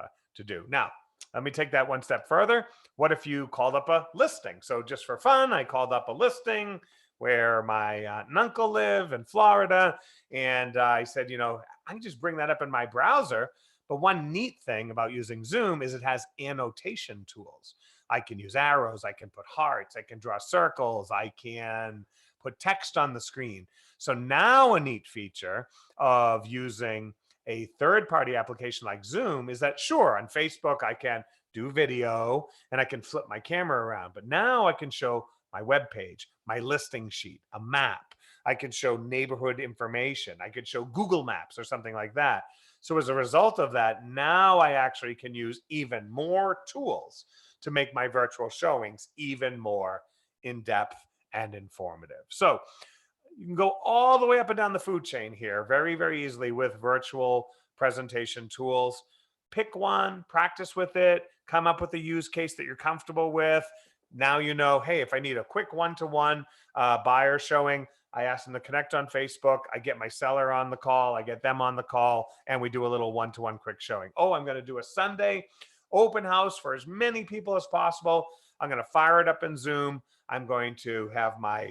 do. Now, let me take that one step further. What if you called up a listing? So just for fun, I called up a listing where my aunt and uncle live in Florida. And I said, I can just bring that up in my browser. But one neat thing about using Zoom is it has annotation tools. I can use arrows, I can put hearts, I can draw circles, I can put text on the screen. So now a neat feature of using a third-party application like Zoom is that, sure, on Facebook, I can do video and I can flip my camera around, but now I can show my web page, my listing sheet, a map. I could show neighborhood information. I could show Google Maps or something like that. So as a result of that, now I actually can use even more tools to make my virtual showings even more in depth and informative. So you can go all the way up and down the food chain here very, very easily with virtual presentation tools. Pick one, practice with it, come up with a use case that you're comfortable with. Now you know, hey, if I need a quick one-to-one buyer showing, I ask them to connect on Facebook. I get my seller on the call. I get them on the call, and we do a little one-to-one quick showing. Oh, I'm going to do a Sunday open house for as many people as possible. I'm going to fire it up in Zoom. I'm going to have my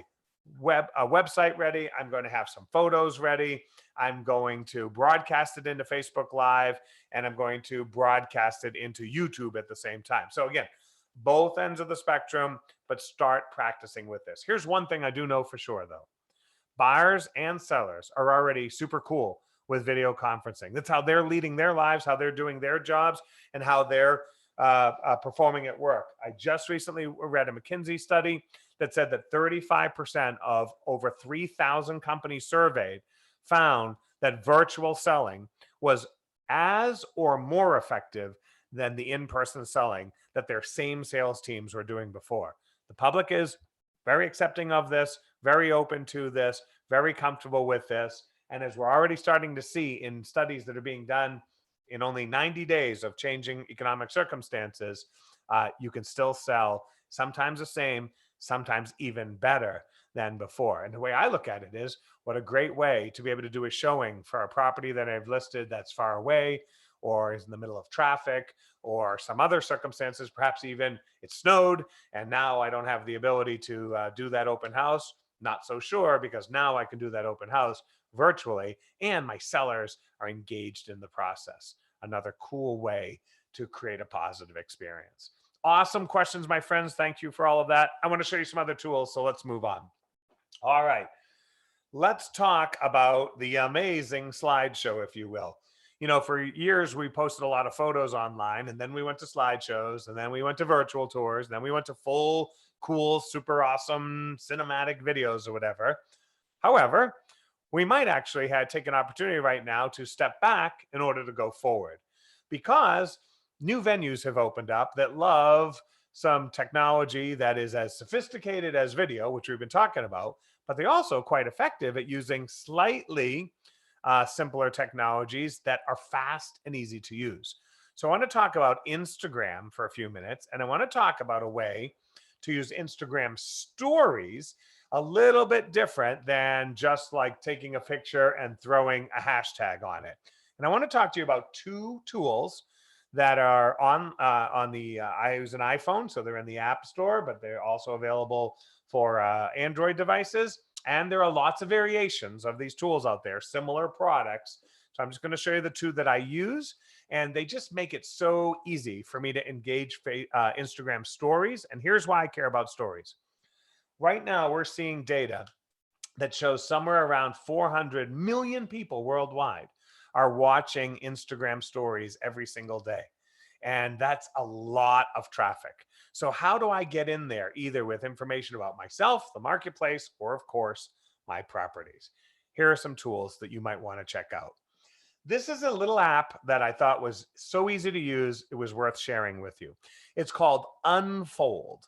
website ready. I'm going to have some photos ready. I'm going to broadcast it into Facebook Live, and I'm going to broadcast it into YouTube at the same time. So again, both ends of the spectrum, but start practicing with this. Here's one thing I do know for sure, though. Buyers and sellers are already super cool with video conferencing. That's how they're leading their lives, how they're doing their jobs, and how they're performing at work. I just recently read a McKinsey study that said that 35% of over 3,000 companies surveyed found that virtual selling was as or more effective than the in-person selling that their same sales teams were doing before. The public is very accepting of this, very open to this, very comfortable with this. And as we're already starting to see in studies that are being done in only 90 days of changing economic circumstances, you can still sell sometimes the same, sometimes even better than before. And the way I look at it is, what a great way to be able to do a showing for a property that I've listed that's far away or is in the middle of traffic or some other circumstances, perhaps even it snowed and now I don't have the ability to do that open house. Not so sure, because now I can do that open house virtually and my sellers are engaged in the process. Another cool way to create a positive experience. Awesome questions, my friends. Thank you for all of that. I want to show you some other tools, so let's move on. All right. Let's talk about the amazing slideshow, if you will. You know, for years, we posted a lot of photos online, and then we went to slideshows, and then we went to virtual tours, and then we went to full, cool, super awesome cinematic videos or whatever. However, we might actually take an opportunity right now to step back in order to go forward, because new venues have opened up that love some technology that is as sophisticated as video, which we've been talking about, but they're also quite effective at using slightly simpler technologies that are fast and easy to use. So I want to talk about Instagram for a few minutes, and I want to talk about a way to use Instagram stories a little bit different than just like taking a picture and throwing a hashtag on it. And I want to talk to you about two tools that are on the I use an iPhone, so they're in the App Store, but they're also available for Android devices. And there are lots of variations of these tools out there, similar products. So I'm just going to show you the two that I use, and they just make it so easy for me to engage Instagram stories. And here's why I care about stories. Right now, we're seeing data that shows somewhere around 400 million people worldwide are watching Instagram stories every single day. And that's a lot of traffic. So how do I get in there, either with information about myself, the marketplace, or of course, my properties? Here are some tools that you might want to check out. This is a little app that I thought was so easy to use, it was worth sharing with you. It's called Unfold.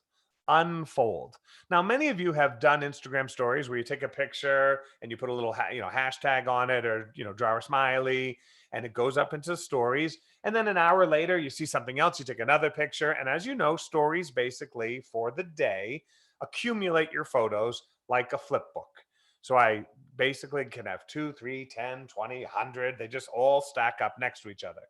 Unfold. Now, many of you have done Instagram stories where you take a picture and you put a little hashtag on it, or draw a smiley, and it goes up into stories. And then an hour later, you see something else, you take another picture. And as you know, stories basically for the day accumulate your photos like a flip book. So I basically can have 2, 3, 10, 20, 100. They just all stack up next to each other.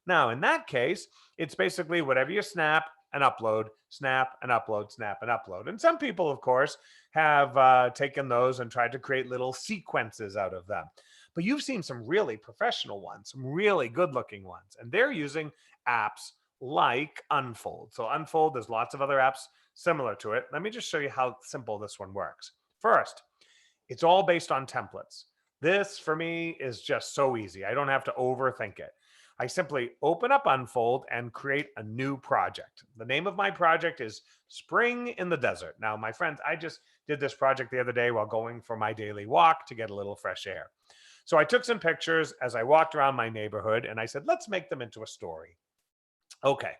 Now, in that case, it's basically whatever you snap and upload, snap and upload, snap and upload. And some people, of course, have taken those and tried to create little sequences out of them. But you've seen some really professional ones, some really good looking ones, and they're using apps like Unfold. So Unfold, there's lots of other apps similar to it. Let me just show you how simple this one works. First, it's all based on templates. This for me is just so easy. I don't have to overthink it. I simply open up Unfold and create a new project. The name of my project is Spring in the Desert. Now, my friends, I just did this project the other day while going for my daily walk to get a little fresh air. So I took some pictures as I walked around my neighborhood and I said, let's make them into a story. Okay.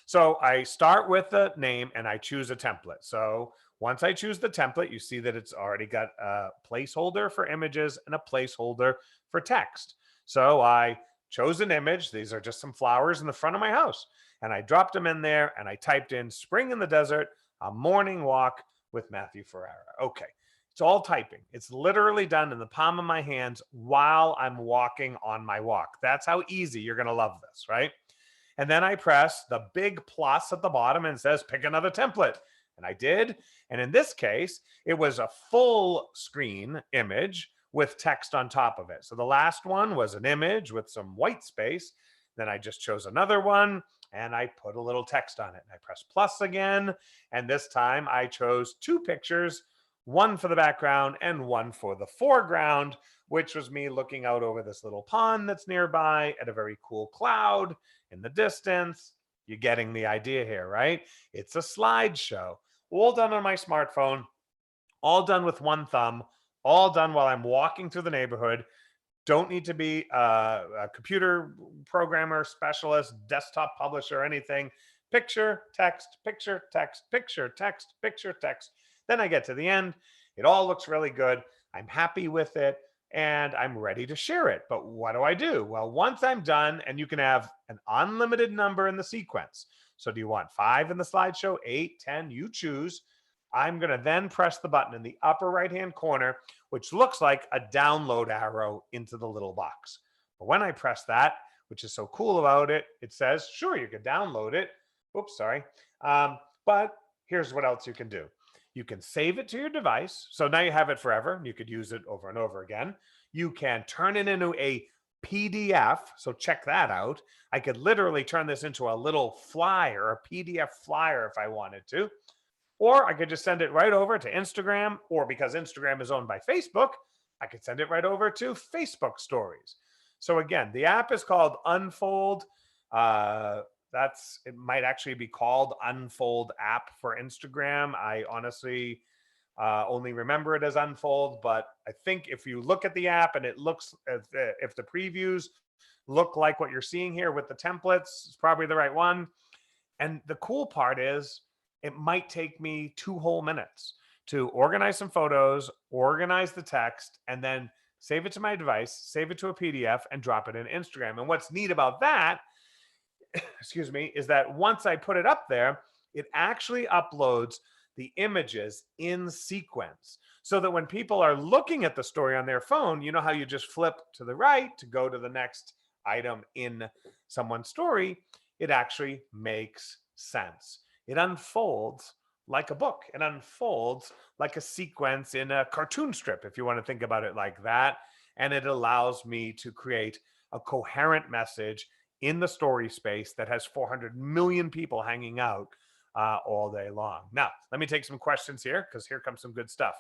So I start with the name and I choose a template. So once I choose the template, you see that it's already got a placeholder for images and a placeholder for text. So I chose an image. These are just some flowers in the front of my house. And I dropped them in there and I typed in spring in the desert, a morning walk with Matthew Ferrara. Okay. It's all typing. It's literally done in the palm of my hands while I'm walking on my walk. That's how easy you're going to love this, right? And then I press the big plus at the bottom and it says pick another template. And I did. And in this case, it was a full screen image with text on top of it. So the last one was an image with some white space. Then I just chose another one and I put a little text on it. And I press plus again. And this time I chose two pictures, one for the background and one for the foreground, which was me looking out over this little pond that's nearby at a very cool cloud in the distance. You're getting the idea here, right? It's a slideshow, all done on my smartphone, all done with one thumb, all done while I'm walking through the neighborhood. Don't need to be a computer programmer, specialist, desktop publisher, anything. Picture, text, picture, text, picture, text, picture, text. Then I get to the end. It all looks really good. I'm happy with it and I'm ready to share it. But what do I do? Well, once I'm done, and you can have an unlimited number in the sequence. So do you want 5 in the slideshow, 8, 10? You choose. I'm going to then press the button in the upper right-hand corner, which looks like a download arrow into the little box. But when I press that, which is so cool about it, it says, sure, you can download it. Oops, sorry. But here's what else you can do. You can save it to your device. So now you have it forever. You could use it over and over again. You can turn it into a PDF. So check that out. I could literally turn this into a little flyer, a PDF flyer if I wanted to. Or I could just send it right over to Instagram, or because Instagram is owned by Facebook, I could send it right over to Facebook stories. So again, the app is called Unfold. It might actually be called Unfold app for Instagram. I honestly only remember it as Unfold, but I think if you look at the app and it looks, if the previews look like what you're seeing here with the templates, it's probably the right one. And the cool part is it might take me 2 whole minutes to organize some photos, organize the text, and then save it to my device, save it to a PDF, and drop it in Instagram. And what's neat about that, excuse me, is that once I put it up there, it actually uploads the images in sequence so that when people are looking at the story on their phone, you know how you just flip to the right to go to the next item in someone's story, it actually makes sense. It unfolds like a book. It unfolds like a sequence in a cartoon strip, if you want to think about it like that. And it allows me to create a coherent message in the story space that has 400 million people hanging out all day long. Now, let me take some questions here because here comes some good stuff.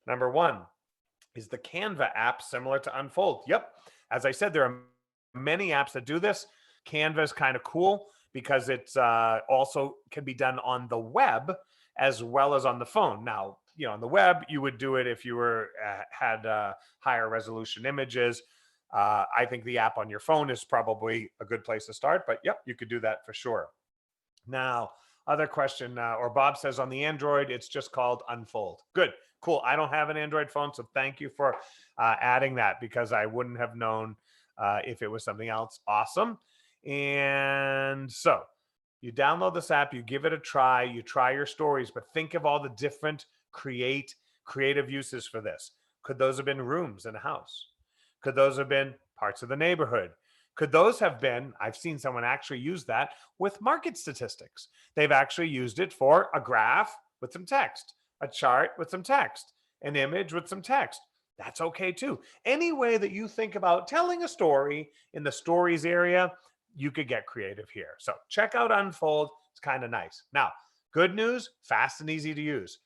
Number one, is the Canva app similar to Unfold? Yep. As I said, there are many apps that do this. Canva is kind of cool because it's also can be done on the web as well as on the phone. Now, on the web, you would do it if you were had higher resolution images. I think the app on your phone is probably a good place to start, but yep, you could do that for sure. Now, other question, or Bob says on the Android, it's just called Unfold. Good, cool. I don't have an Android phone, so thank you for adding that because I wouldn't have known if it was something else. Awesome. And so you download this app, you give it a try, you try your stories, but think of all the different creative uses for this. Could those have been rooms in a house? Could those have been parts of the neighborhood? Could those have been, I've seen someone actually use that with market statistics. They've actually used it for a graph with some text, a chart with some text, an image with some text. That's okay too. Any way that you think about telling a story in the stories area, you could get creative here. So check out Unfold. It's kind of nice. Now, good news, fast and easy to use.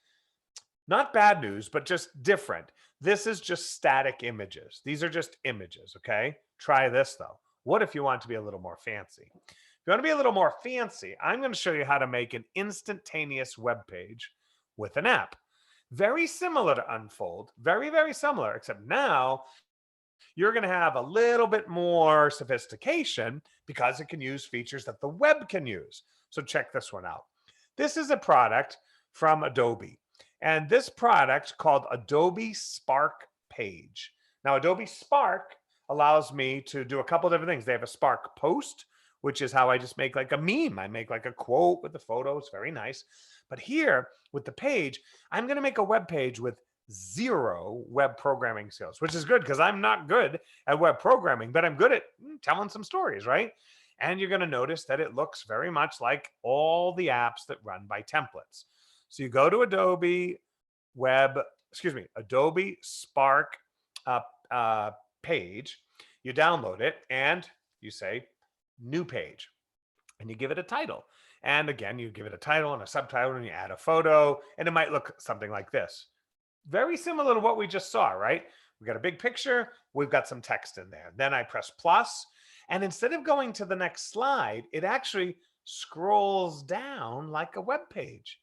Not bad news, but just different. This is just static images. These are just images, okay? Try this though. What if you want to be a little more fancy? If you want to be a little more fancy, I'm going to show you how to make an instantaneous web page with an app. Very similar to Unfold, very, very similar, except now you're going to have a little bit more sophistication because it can use features that the web can use. So check this one out. This is a product from Adobe, and this product called Adobe Spark Page. Now, Adobe Spark allows me to do a couple different things. They have a Spark Post, which is how I just make like a meme. I make like a quote with the photo. It's very nice. But here with the page, I'm going to make a web page with zero web programming skills, which is good because I'm not good at web programming, but I'm good at telling some stories, right? And you're going to notice that it looks very much like all the apps that run by templates. So you go to Adobe Spark uh, page, you download it, and you say new page, and you give it a title. And again, you give it a title and a subtitle, and you add a photo, and it might look something like this. Very similar to what we just saw, right? We got a big picture, we've got some text in there. Then I press plus, and instead of going to the next slide, it actually scrolls down like a web page.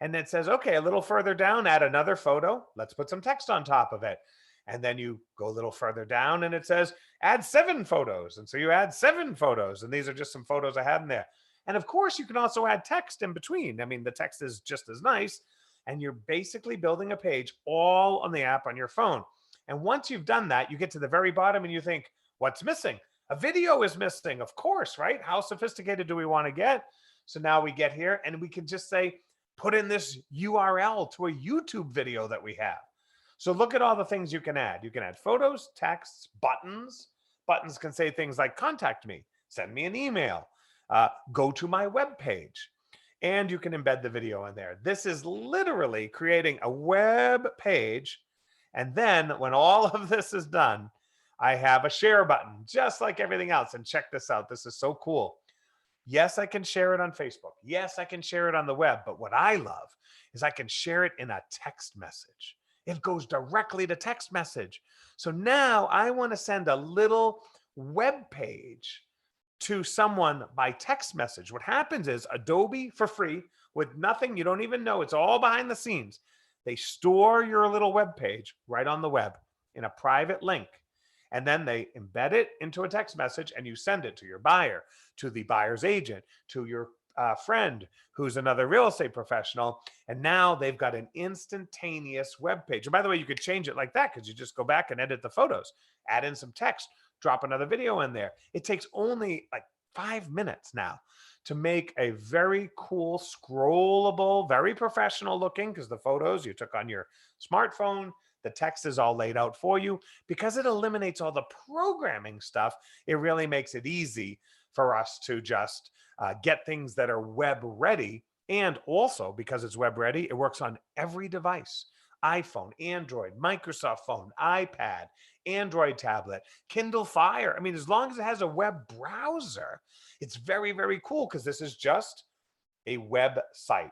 And it says, okay, a little further down, add another photo. Let's put some text on top of it. And then you go a little further down and it says, add 7 photos. And so you add 7 photos. And these are just some photos I had in there. And of course, you can also add text in between. I mean, the text is just as nice. And you're basically building a page all on the app on your phone. And once you've done that, you get to the very bottom and you think, what's missing? A video is missing, of course, right? How sophisticated do we want to get? So now we get here and we can just say, put in this URL to a YouTube video that we have. So look at all the things you can add. You can add photos, texts, buttons. Buttons can say things like contact me, send me an email, go to my web page. And you can embed the video in there. This is literally creating a web page. And then when all of this is done, I have a share button, just like everything else. And check this out. This is so cool. Yes, I can share it on Facebook. Yes, I can share it on the web. But what I love is I can share it in a text message. It goes directly to text message. So now I want to send a little web page to someone by text message. What happens is Adobe for free with nothing, you don't even know, it's all behind the scenes. They store your little web page right on the web in a private link. And then they embed it into a text message and you send it to your buyer, to the buyer's agent, to your friend who's another real estate professional. And now they've got an instantaneous web page. And by the way, you could change it like that because you just go back and edit the photos, add in some text, drop another video in there. It takes only like 5 minutes now to make a very cool, scrollable, very professional looking, because the photos you took on your smartphone, the text is all laid out for you. Because it eliminates all the programming stuff, it really makes it easy for us to just get things that are web ready. And also, because it's web ready, it works on every device: iPhone, Android, Microsoft phone, iPad, Android tablet, Kindle Fire. I mean, as long as it has a web browser, it's very, very cool because this is just a website,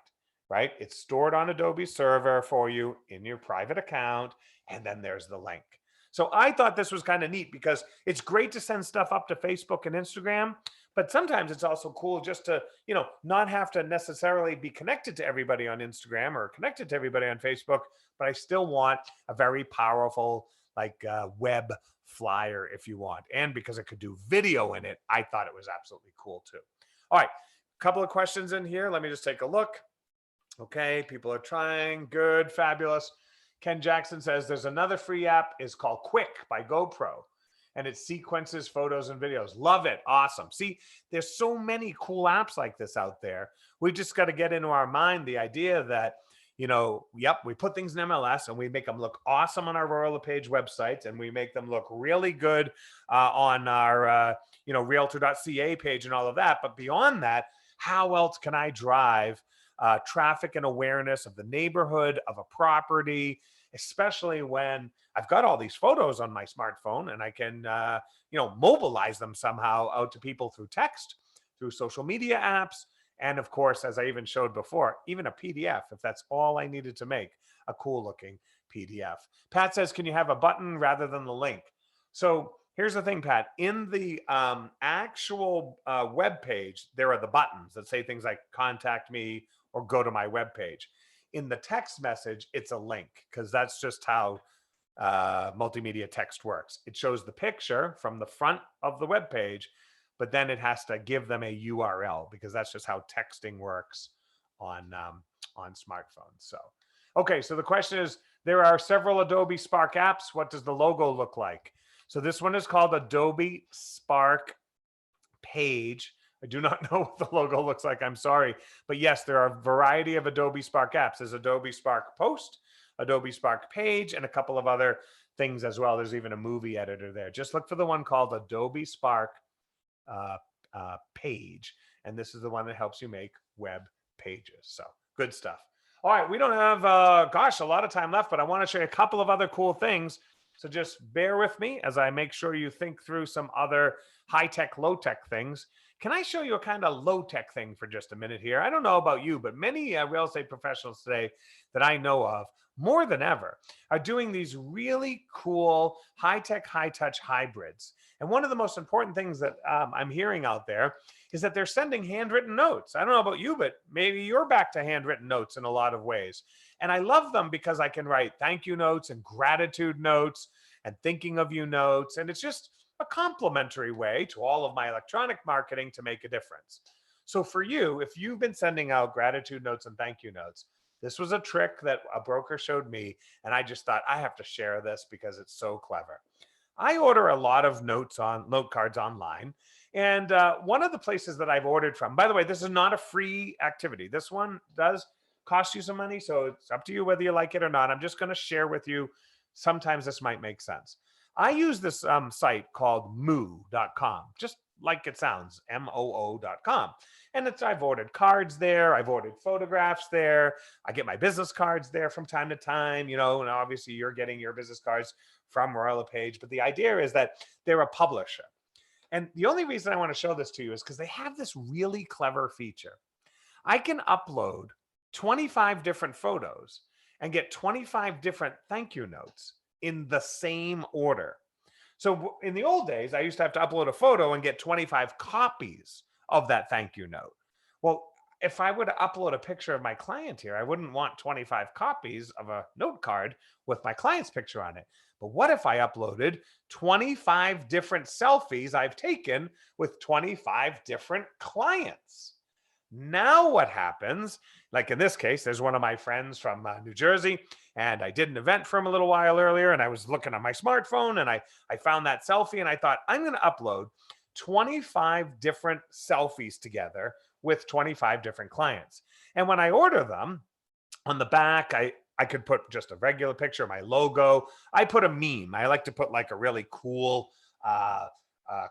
right? It's stored on Adobe server for you in your private account, and then there's the link. So I thought this was kind of neat because it's great to send stuff up to Facebook and Instagram, but sometimes it's also cool just to, not have to necessarily be connected to everybody on Instagram or connected to everybody on Facebook, but I still want a very powerful like web flyer if you want. And because it could do video in it, I thought it was absolutely cool too. All right, a couple of questions in here. Let me just take a look. Okay, people are trying. Good, fabulous. Ken Jackson says there's another free app is called Quick by GoPro, and it sequences photos and videos. Love it. Awesome. See, there's so many cool apps like this out there. We just got to get into our mind the idea that, we put things in MLS and we make them look awesome on our Royal LePage websites, and we make them look really good on our, realtor.ca page and all of that. But beyond that, how else can I drive traffic and awareness of the neighborhood, of a property, especially when I've got all these photos on my smartphone and I can, mobilize them somehow out to people through text, through social media apps. And of course, as I even showed before, even a PDF, if that's all I needed to make a cool looking PDF. Pat says, can you have a button rather than the link? So here's the thing, Pat. In the actual web page, there are the buttons that say things like contact me or go to my web page. In the text message, it's a link, because that's just how multimedia text works. It shows the picture from the front of the web page, but then it has to give them a URL, because that's just how texting works on smartphones. So, okay, so the question is, there are several Adobe Spark apps. What does the logo look like? So this one is called Adobe Spark Page. I do not know what the logo looks like. I'm sorry. But yes, there are a variety of Adobe Spark apps. There's Adobe Spark Post, Adobe Spark Page, and a couple of other things as well. There's even a movie editor there. Just look for the one called Adobe Spark uh, Page. And this is the one that helps you make web pages. So good stuff. All right, we don't have, a lot of time left, but I want to show you a couple of other cool things. So just bear with me as I make sure you think through some other high-tech, low-tech things. Can I show you a kind of low-tech thing for just a minute here? I don't know about you, but many real estate professionals today that I know of, more than ever, are doing these really cool high-tech, high-touch hybrids. And one of the most important things that I'm hearing out there is that they're sending handwritten notes. I don't know about you, but maybe you're back to handwritten notes in a lot of ways. And I love them because I can write thank you notes and gratitude notes and thinking of you notes. And it's just a complimentary way to all of my electronic marketing to make a difference. So for you, if you've been sending out gratitude notes and thank you notes, this was a trick that a broker showed me, and I just thought I have to share this because it's so clever. I order a lot of note cards online, and one of the places that I've ordered from, by the way, this is not a free activity. This one does cost you some money, so it's up to you whether you like it or not. I'm just going to share with you. Sometimes this might make sense. I use this site called moo.com, just like it sounds, MOO.com. And I've ordered cards there. I've ordered photographs there. I get my business cards there from time to time, and obviously you're getting your business cards from Royal LePage. But the idea is that they're a publisher. And the only reason I want to show this to you is because they have this really clever feature. I can upload 25 different photos and get 25 different thank you notes in the same order. So in the old days, I used to have to upload a photo and get 25 copies of that thank you note. Well, if I were to upload a picture of my client here, I wouldn't want 25 copies of a note card with my client's picture on it. But what if I uploaded 25 different selfies I've taken with 25 different clients? Now what happens, like in this case, there's one of my friends from New Jersey, and I did an event for him a little while earlier, and I was looking on my smartphone, and I found that selfie, and I thought, I'm going to upload 25 different selfies together with 25 different clients. And when I order them, on the back, I could put just a regular picture, my logo. I put a meme. I like to put like a really cool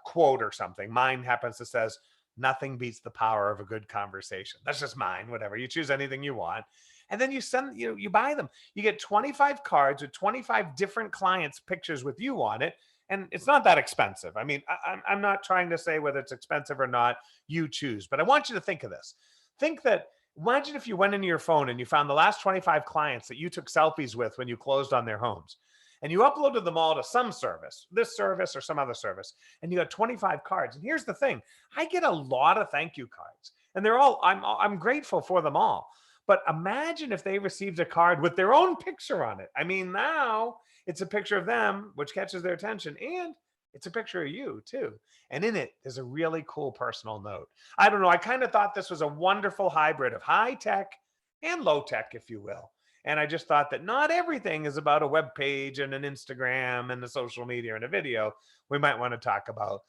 quote or something. Mine happens to says, nothing beats the power of a good conversation. That's just mine, whatever. You choose anything you want. And then you send, you buy them. You get 25 cards with 25 different clients' pictures with you on it. And it's not that expensive. I mean, I'm not trying to say whether it's expensive or not. You choose. But I want you to think of this. Think that, imagine if you went into your phone and you found the last 25 clients that you took selfies with when you closed on their homes. And you uploaded them all to some service, this service or some other service, and you got 25 cards. And here's the thing, I get a lot of thank you cards, and they're all, I'm grateful for them all. But imagine if they received a card with their own picture on it. I mean, now it's a picture of them, which catches their attention, and it's a picture of you too. And in it, there's a really cool personal note. I don't know, I kind of thought this was a wonderful hybrid of high tech and low tech, if you will. And I just thought that not everything is about a web page and an Instagram and the social media and a video. We might want to talk about,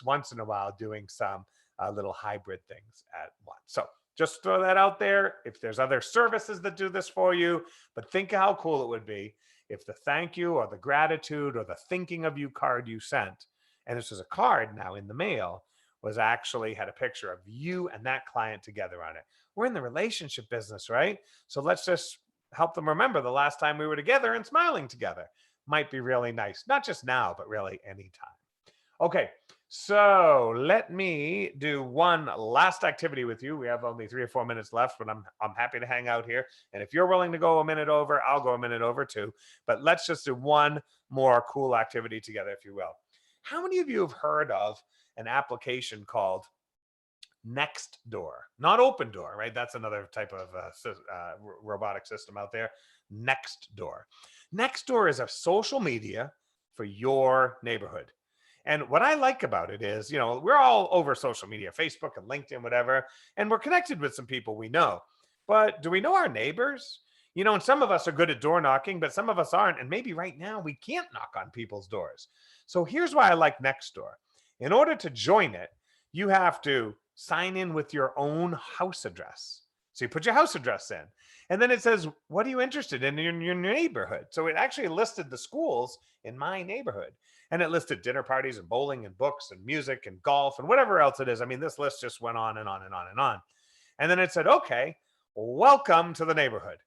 once in a while doing some little hybrid things at once. So just throw that out there. If there's other services that do this for you, but think of how cool it would be if the thank you or the gratitude or the thinking of you card you sent, and this was a card now in the mail, was actually had a picture of you and that client together on it. We're in the relationship business, right? So let's just help them remember the last time we were together and smiling together. Might be really nice. Not just now, but really anytime. Okay, so let me do one last activity with you. We have only 3 or 4 minutes left, but I'm happy to hang out here. And if you're willing to go a minute over, I'll go a minute over too. But let's just do one more cool activity together, if you will. How many of you have heard of an application called next door, not open door, right? That's another type of robotic system out there. Next door. Next door is a social media for your neighborhood. And what I like about it is, we're all over social media, Facebook and LinkedIn, whatever, and we're connected with some people we know. But do we know our neighbors? And some of us are good at door knocking, but some of us aren't. And maybe right now we can't knock on people's doors. So here's why I like Nextdoor. In order to join it, you have to sign in with your own house address. So you put your house address in, and then it says, what are you interested in your neighborhood? So it actually listed the schools in my neighborhood, and it listed dinner parties and bowling and books and music and golf and whatever else it is. I mean, this list just went on and on and on and on. And then it said, okay, welcome to the neighborhood.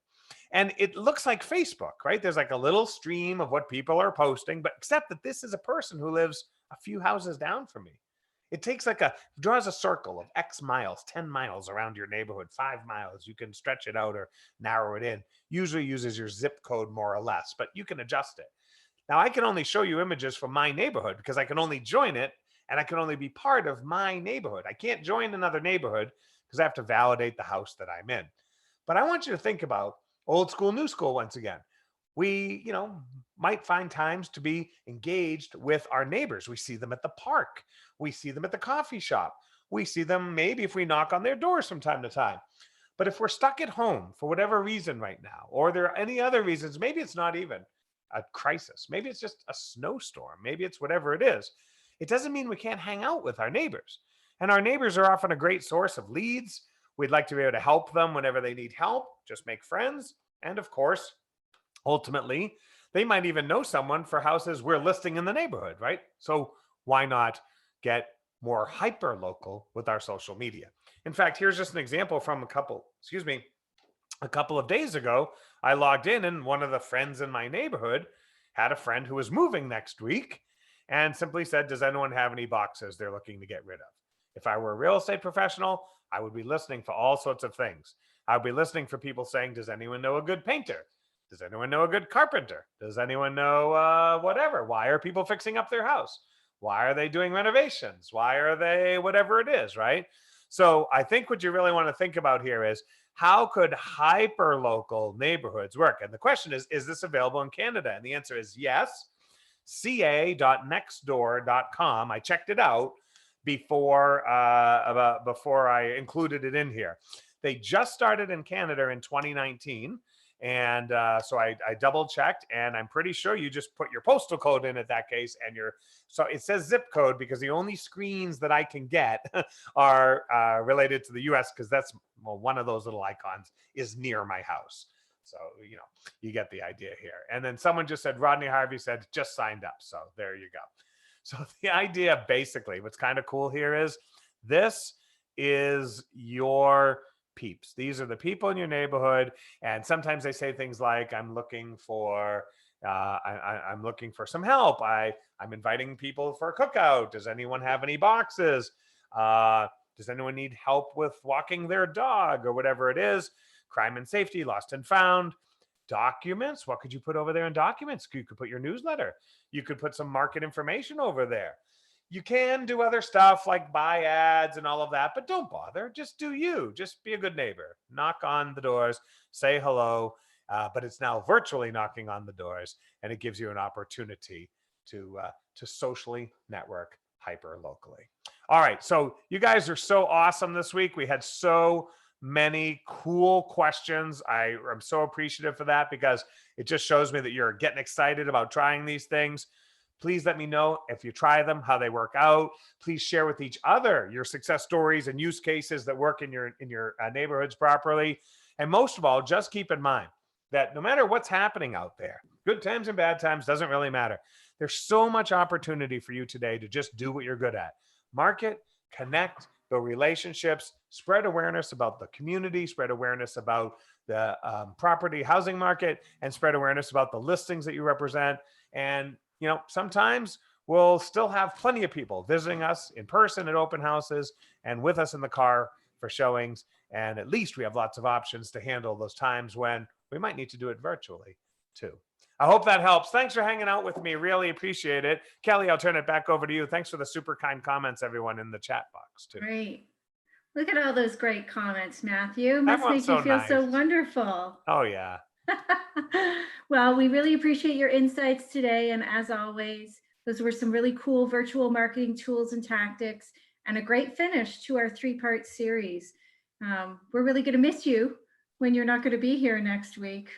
And it looks like Facebook, right? There's like a little stream of what people are posting, but except that this is a person who lives a few houses down from me. It takes draws a circle of X miles, 10 miles around your neighborhood, 5 miles. You can stretch it out or narrow it in. Usually uses your zip code more or less, but you can adjust it. Now, I can only show you images from my neighborhood because I can only join it and I can only be part of my neighborhood. I can't join another neighborhood because I have to validate the house that I'm in. But I want you to think about old school, new school once again. We, might find times to be engaged with our neighbors. We see them at the park. We see them at the coffee shop. We see them maybe if we knock on their doors from time to time. But if we're stuck at home for whatever reason right now, or there are any other reasons, maybe it's not even a crisis. Maybe it's just a snowstorm. Maybe it's whatever it is. It doesn't mean we can't hang out with our neighbors. And our neighbors are often a great source of leads. We'd like to be able to help them whenever they need help, just make friends. And of course, ultimately, they might even know someone for houses we're listing in the neighborhood, right? So why not get more hyper local with our social media? In fact, here's just an example from a couple of days ago. I logged in and one of the friends in my neighborhood had a friend who was moving next week and simply said, does anyone have any boxes they're looking to get rid of? If I were a real estate professional, I would be listening for all sorts of things. I would be listening for people saying, does anyone know a good painter? Does anyone know a good carpenter? Does anyone know whatever? Why are people fixing up their house? Why are they doing renovations? Why are they whatever it is, right? So I think what you really want to think about here is how could hyper local neighborhoods work? And the question is this available in Canada? And the answer is yes. ca.nextdoor.com. I checked it out before I included it in here. They just started in Canada in 2019. And so I double checked, and I'm pretty sure you just put your postal code in that case, and so it says zip code because the only screens that I can get are related to the US because that's one of those little icons is near my house. So, you get the idea here. And then someone just said, Rodney Harvey said, just signed up. So there you go. So the idea basically, what's kind of cool here is this is your peeps. These are the people in your neighborhood. And sometimes they say things like, I'm looking for I'm looking for some help. I'm inviting people for a cookout. Does anyone have any boxes? Does anyone need help with walking their dog or whatever it is? Crime and safety, lost and found. Documents. What could you put over there in documents? You could put your newsletter. You could put some market information over there. You can do other stuff like buy ads and all of that, but don't bother. Just do you. Just be a good neighbor. Knock on the doors, say hello. But it's now virtually knocking on the doors, and it gives you an opportunity to socially network hyper locally. All right, so you guys are so awesome this week. We had so many cool questions. I'm so appreciative for that because it just shows me that you're getting excited about trying these things. Please let me know if you try them, how they work out. Please share with each other your success stories and use cases that work in your neighborhoods properly. And most of all, just keep in mind that no matter what's happening out there, good times and bad times, doesn't really matter. There's so much opportunity for you today to just do what you're good at. Market, connect, build relationships, spread awareness about the community, spread awareness about the property housing market, and spread awareness about the listings that you represent. And sometimes we'll still have plenty of people visiting us in person at open houses and with us in the car for showings. And at least we have lots of options to handle those times when we might need to do it virtually too. I hope that helps. Thanks for hanging out with me. Really appreciate it. Kelly, I'll turn it back over to you. Thanks for the super kind comments, everyone in the chat box too. Great. Look at all those great comments, Matthew. Must Everyone's make you so feel so nice. wonderful. Oh, yeah. Well, we really appreciate your insights today. And as always, those were some really cool virtual marketing tools and tactics, and a great finish to our 3-part series. We're really going to miss you when you're not going to be here next week.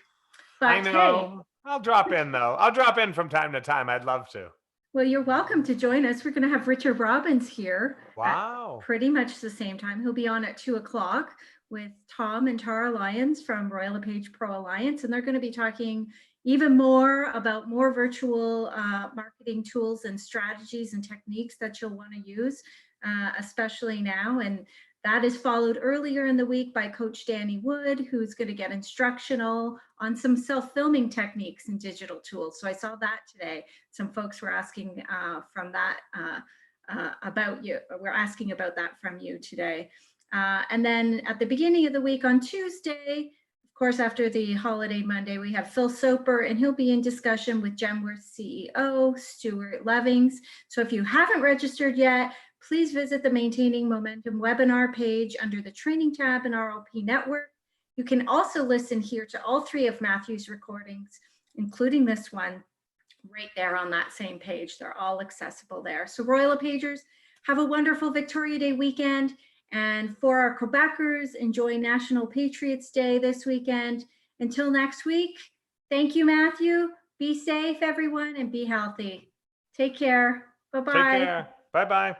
I But hey, know. I'll drop in, though. I'll drop in from time to time. I'd love to. well, you're welcome to join us. We're going to have Richard Robbins here at Wow. pretty much the same time. He'll be on at 2 o'clock with Tom and Tara Lyons from Royal LePage Pro Alliance, and they're going to be talking even more about more virtual marketing tools and strategies and techniques that you'll want to use, especially now. And that is followed earlier in the week by Coach Danny Wood, who's going to get instructional on some self-filming techniques and digital tools. So I saw that today. Some folks were asking from that about you. We're asking about that from you today. And then at the beginning of the week on Tuesday, of course, after the holiday Monday, we have Phil Soper, and he'll be in discussion with Gemworth CEO, Stuart Levings. So if you haven't registered yet, please visit the Maintaining Momentum webinar page under the training tab in RLP Network. You can also listen here to all 3 of Matthew's recordings, including this one, right there on that same page. They're all accessible there. So Royal LePagers, have a wonderful Victoria Day weekend. And for our Quebecers, enjoy National Patriots Day this weekend. Until next week, thank you, Matthew. Be safe, everyone, and be healthy. Take care. Take Bye-bye. care. Bye bye.